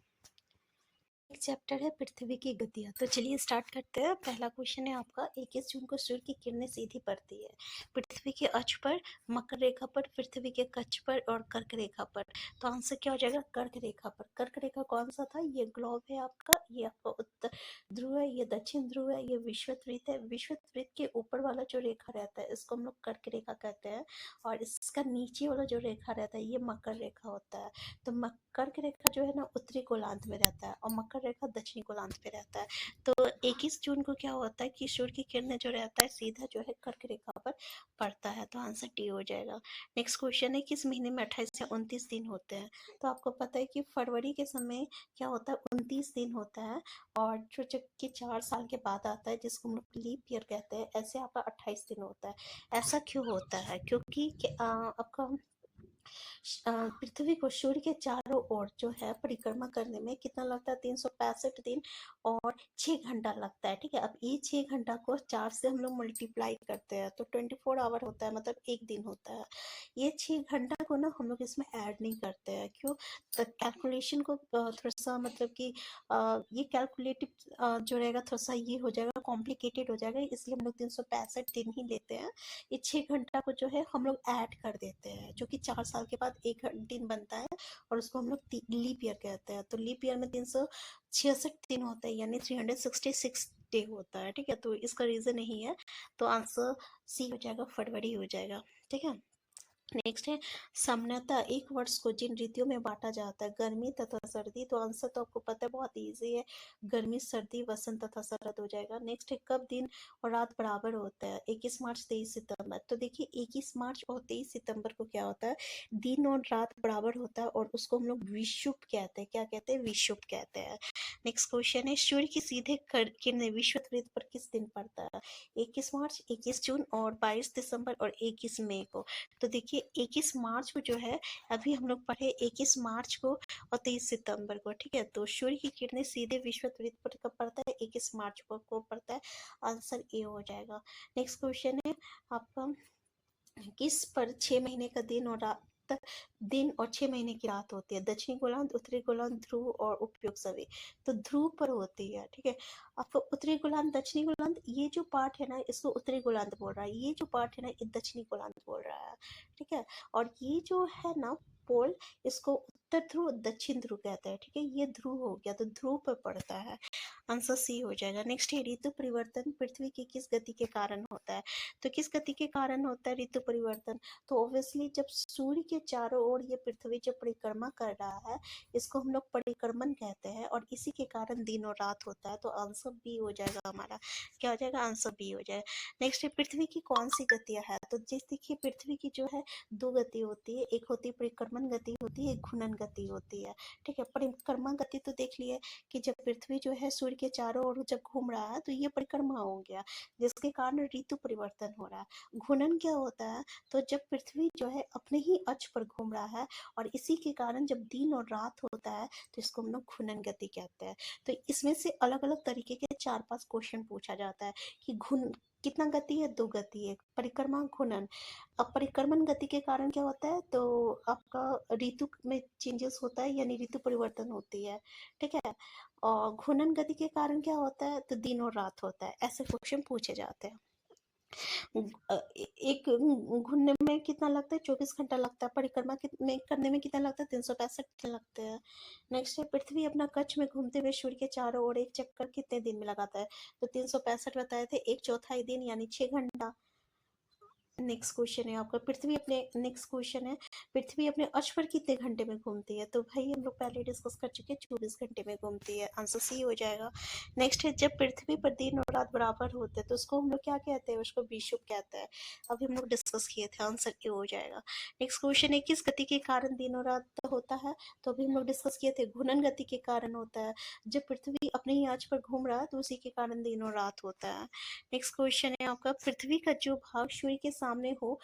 एक चैप्टर है पृथ्वी की गतियां। तो चलिए स्टार्ट करते हैं। पहला क्वेश्चन है आपका, 21 जून को सूर्य की किरणें सीधी पड़ती है पृथ्वी के अक्ष पर, मकर रेखा पर, पृथ्वी के कक्ष पर और कर्क रेखा पर। तो आंसर क्या हो जाएगा? कर्क रेखा पर। कर्क रेखा कौन सा था? ये ग्लोब है आपका, ये आपका उत्तर ध्रुव है, ये दक्षिण ध्रुव है, ये विषुवत है। विषुवत के ऊपर वाला जो रेखा रहता है इसको हम लोग कर्क रेखा कहते हैं, और इसका नीचे वाला जो रेखा रहता है ये मकर रेखा होता है। तो कर्क रेखा जो है ना उत्तरी गोलार्ध में रहता है और मकर रेखा दक्षिणी गोलार्ध पे रहता है। तो 21 जून को क्या होता है कि सूर्य की किरणें जो रहता है सीधा जो है कर्क रेखा पर पड़ता है। तो आंसर डी हो जाएगा। नेक्स्ट क्वेश्चन है, किस महीने में 28 से 29 दिन होते हैं? तो आपको पता है कि फरवरी के समय क्या होता है, 29 दिन होता है, और जो जब कि 4 साल के बाद आता है जिसको हम लोग लीप ईयर कहते हैं, ऐसे आपका 28 दिन होता है। ऐसा क्यों होता है? क्योंकि आपका पृथ्वी को सूर्य के चारों ओर जो है परिक्रमा करने में कितना लगता है? 365 दिन और 6 घंटा लगता है, ठीक है। अब ये 6 घंटा को 4 से हम लोग मल्टीप्लाई करते हैं तो 24 आवर होता है, मतलब एक दिन होता है। ये 6 घंटा को ना हम लोग इसमें ऐड नहीं करते हैं, क्यों? तो कैलकुलेशन को थोड़ा सा मतलब कि ये कैलकुलेटिव जो रहेगा थोड़ा सा ये हो जाएगा, कॉम्प्लिकेटेड हो जाएगा, इसलिए हम लोग 365 दिन ही लेते हैं। ये 6 घंटा को जो है हम लोग ऐड कर देते हैं, जो कि 4 साल के बाद एक दिन बनता है, और उसको हम लोग लीप ईयर कहते हैं। तो लीप ईयर में 366 दिन होता है, यानी 366 डे होता है, ठीक है। तो इसका रीजन यही है। तो आंसर सी हो जाएगा, फरवरी हो जाएगा, ठीक है। नेक्स्ट है, सामान्यतः एक वर्ष को जिन ऋतुओं में बांटा जाता है, गर्मी तथा सर्दी। तो आंसर तो आपको पता है, बहुत इजी है, गर्मी, सर्दी, वसंत तथा शरद हो जाएगा। नेक्स्ट है, कब दिन और रात बराबर होता है? 21 मार्च, 23 सितंबर। तो देखिए 21 मार्च और 23 सितंबर को क्या होता है, दिन और रात बराबर होता है, और उसको हम लोग विषुव कहते हैं। क्या कहते हैं? विषुव कहते हैं। नेक्स्ट क्वेश्चन है, सूर्य की सीधे किरणें विषुवत पर किस दिन पड़ता है? 21 मार्च, 21 जून और 22 दिसंबर और 21 मई को। तो देखिए 21 मार्च को जो है, अभी हम लोग पढ़े 21 मार्च को और 23 सितंबर को, ठीक है। तो सूर्य की किरणें सीधे विषुवत पर कब पड़ता है? 21 मार्च को पड़ता है। आंसर ए हो जाएगा। नेक्स्ट क्वेश्चन है आपका, किस पर 6 महीने का दिन और 6 महीने की रात होती है? दक्षिणी गोलार्ध, उत्तरी गोलार्ध, ध्रुव और उपयोग सभी। तो ध्रुव पर होती है, ठीक है। आपको उत्तरी गोलार्ध, दक्षिणी गोलार्ध, ये जो पार्ट है ना इसको उत्तरी गोलार्ध बोल रहा है, ये जो पार्ट है ना ये दक्षिणी गोलार्ध बोल रहा है, ठीक है। और ये जो है ना पोल, इसको उत्तर ध्रुव, दक्षिण ध्रुव कहते हैं, ठीक है। ये ध्रुव हो गया, तो ध्रुव पर पड़ता है। आंसर सी हो जाएगा। नेक्स्ट है, ऋतु परिवर्तन पृथ्वी की किस गति के कारण होता है? तो किस गति के कारण होता है ऋतु परिवर्तन? तो ऑब्वियसली जब सूर्य के चारों ओर ये पृथ्वी जब परिक्रमा कर रहा है, इसको हम लोग परिक्रमण कहते हैं, और इसी के कारण दिन और रात होता है। तो आंसर बी हो जाएगा हमारा। क्या हो जाएगा? आंसर बी हो जाएगा। नेक्स्ट है, पृथ्वी की कौन सी गतियां है? तो जिस देखिए पृथ्वी की जो है दो गति होती है, एक होती है परिक्रमण गति होती है, एक घूर्णन गति होती है, ठीक है। परिक्रमण गति तो देख लिए कि जब पृथ्वी जो है सूर्य के चारों ओर जब घूम रहा है तो ये परिक्रमा हो गया, जिसके कारण ऋतु परिवर्तन हो रहा है। घूर्णन क्या होता है, तो जब पृथ्वी जो है अपने ही अक्ष पर घूम रहा है और इसी के कारण जब दिन और रात होता है तो इसको हम लोग घूर्णन गति कहते हैं। तो इसमें से अलग अलग तरीके के 4-5 क्वेश्चन पूछा जाता है कि घूर्णन कितना गति है, 2 गति है, परिक्रमा घूर्णन। अब परिक्रमण गति के कारण क्या होता है, तो आपका ऋतु में चेंजेस होता है, यानी ऋतु परिवर्तन होती है, ठीक है। और घूर्णन गति के कारण क्या होता है, तो दिन और रात होता है। ऐसे क्वेश्चन पूछे जाते हैं। एक घूमने में कितना लगता है, 24 घंटा लगता है। परिक्रमा में करने में कितना लगता है, 365 दिन लगते हैं। नेक्स्ट है, पृथ्वी अपना कक्ष में घूमते हुए सूर्य के चारों ओर एक चक्कर कितने दिन में लगाता है, तो 365 बताए थे, 1/4 दिन यानी 6 घंटा। नेक्स्ट क्वेश्चन है आपका, पृथ्वी अपने अक्ष पर कितने घंटे में घूमती है, तो भाई हम लोग पहले डिस्कस कर चुके हैं, 24 घंटे में घूमती है, आंसर सी हो जाएगा। नेक्स्ट है, जब पृथ्वी पर दिन और रात बराबर होते हैं तो उसको हम लोग क्या कहते हैं, उसको विषुव कहते हैं। अभी हम लोग डिस्कस किए थे, आंसर ए हो जाएगा। नेक्स्ट क्वेश्चन है, किस गति के कारण दिन और रात होता है, तो अभी हम लोग डिस्कस किए थे, घूर्णन गति के कारण होता है। जब पृथ्वी अपने ही अक्ष पर घूम रहा है तो उसी के कारण दिन और रात होता है। नेक्स्ट क्वेश्चन है आपका, पृथ्वी का जो भाग सूर्य के सामने हो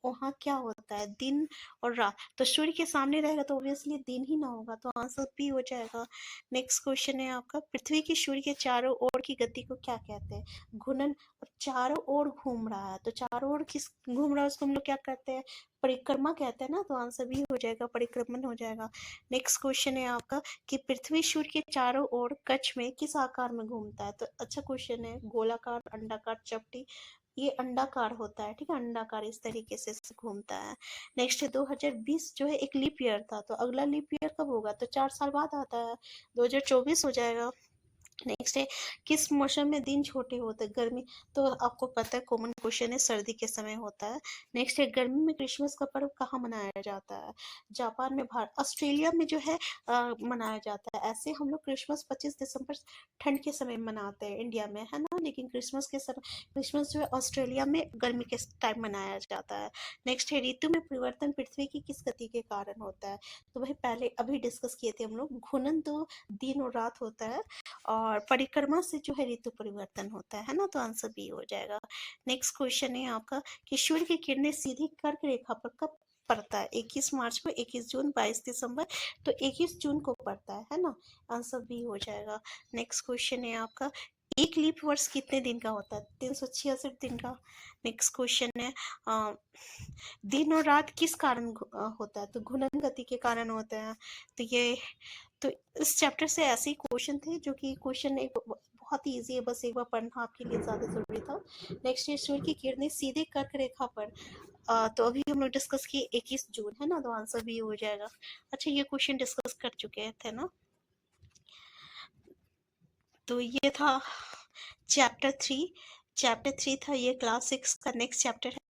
वहाँ क्या होता है, दिन और रात। तो सूर्य के सामने रहेगा तो ऑब्वियसली दिन ही ना होगा, तो आंसर बी हो जाएगा। नेक्स्ट क्वेश्चन है आपका, पृथ्वी की सूर्य के चारों ओर की गति को क्या कहते हैं, घूर्णन। चारों ओर घूम रहा है तो चारों ओर किस घूम रहा है उसको हम लोग क्या कहते हैं, परिक्रमा कहते हैं ना, तो आंसर भी हो जाएगा, परिक्रमण हो जाएगा। नेक्स्ट क्वेश्चन है आपका कि पृथ्वी सूर्य के चारों ओर कक्ष में किस आकार में घूमता है, तो अच्छा क्वेश्चन है, गोलाकार, अंडाकार, चपटी। ये अंडाकार होता है, ठीक है, अंडाकार इस तरीके से घूमता है। नेक्स्ट है 2020 जो है एक लीप ईयर था, तो अगला लीप ईयर कब होगा, तो 4 साल बाद आता है, 2024 हो जाएगा। नेक्स्ट है, किस मौसम में दिन छोटे होते हैं, गर्मी, तो आपको पता है, कॉमन क्वेश्चन है, सर्दी के समय होता है। नेक्स्ट है, गर्मी में क्रिसमस का पर्व कहाँ मनाया जाता है, जापान में, भारत, ऑस्ट्रेलिया में जो है मनाया जाता है। ऐसे हम लोग क्रिसमस 25 दिसंबर ठंड के समय मनाते हैं इंडिया में, है ना, लेकिन क्रिसमस के समय, क्रिसमस जो है ऑस्ट्रेलिया में गर्मी के टाइम मनाया जाता है। नेक्स्ट है, ऋतु में परिवर्तन पृथ्वी की किस गति के कारण होता है, तो भाई पहले अभी डिस्कस किए थे हम लोग, घूर्णन तो दिन और रात होता है, और परिक्रमा से जो है ऋतु परिवर्तन होता है ना, तो आंसर बी हो जाएगा। नेक्स्ट क्वेश्चन है आपका कि सूर्य की किरणें सीधी कर्क रेखा पर कब पड़ता है, 21 मार्च को, 21 जून, 22 दिसंबर, तो 21 जून को पड़ता है ना, आंसर बी हो जाएगा। नेक्स्ट क्वेश्चन है आपका, एक लीप वर्ष कितने दिन का होता है, 366 दिन का। नेक्स्ट क्वेश्चन है दिन और रात किस कारण होता है, तो घूर्णन गति के कारण होता है। तो इस चैप्टर से ऐसे ही क्वेश्चन थे, जो कि क्वेश्चन एक बहुत ही इजी है, बस एक बार पढ़ना आपके लिए ज़्यादा ज़रूरी था। नेक्स्ट है, सूर्य की किरणें सीधे कर्क रेखा पर, तो अभी हम लोग डिस्कस किए 21 जून, है ना, तो आंसर भी हो जाएगा। अच्छा, ये क्वेश्चन डिस्कस कर चुके थे ना, तो ये था चैप्टर 3 था ये, क्लास 6 का नेक्स्ट चैप्टर है।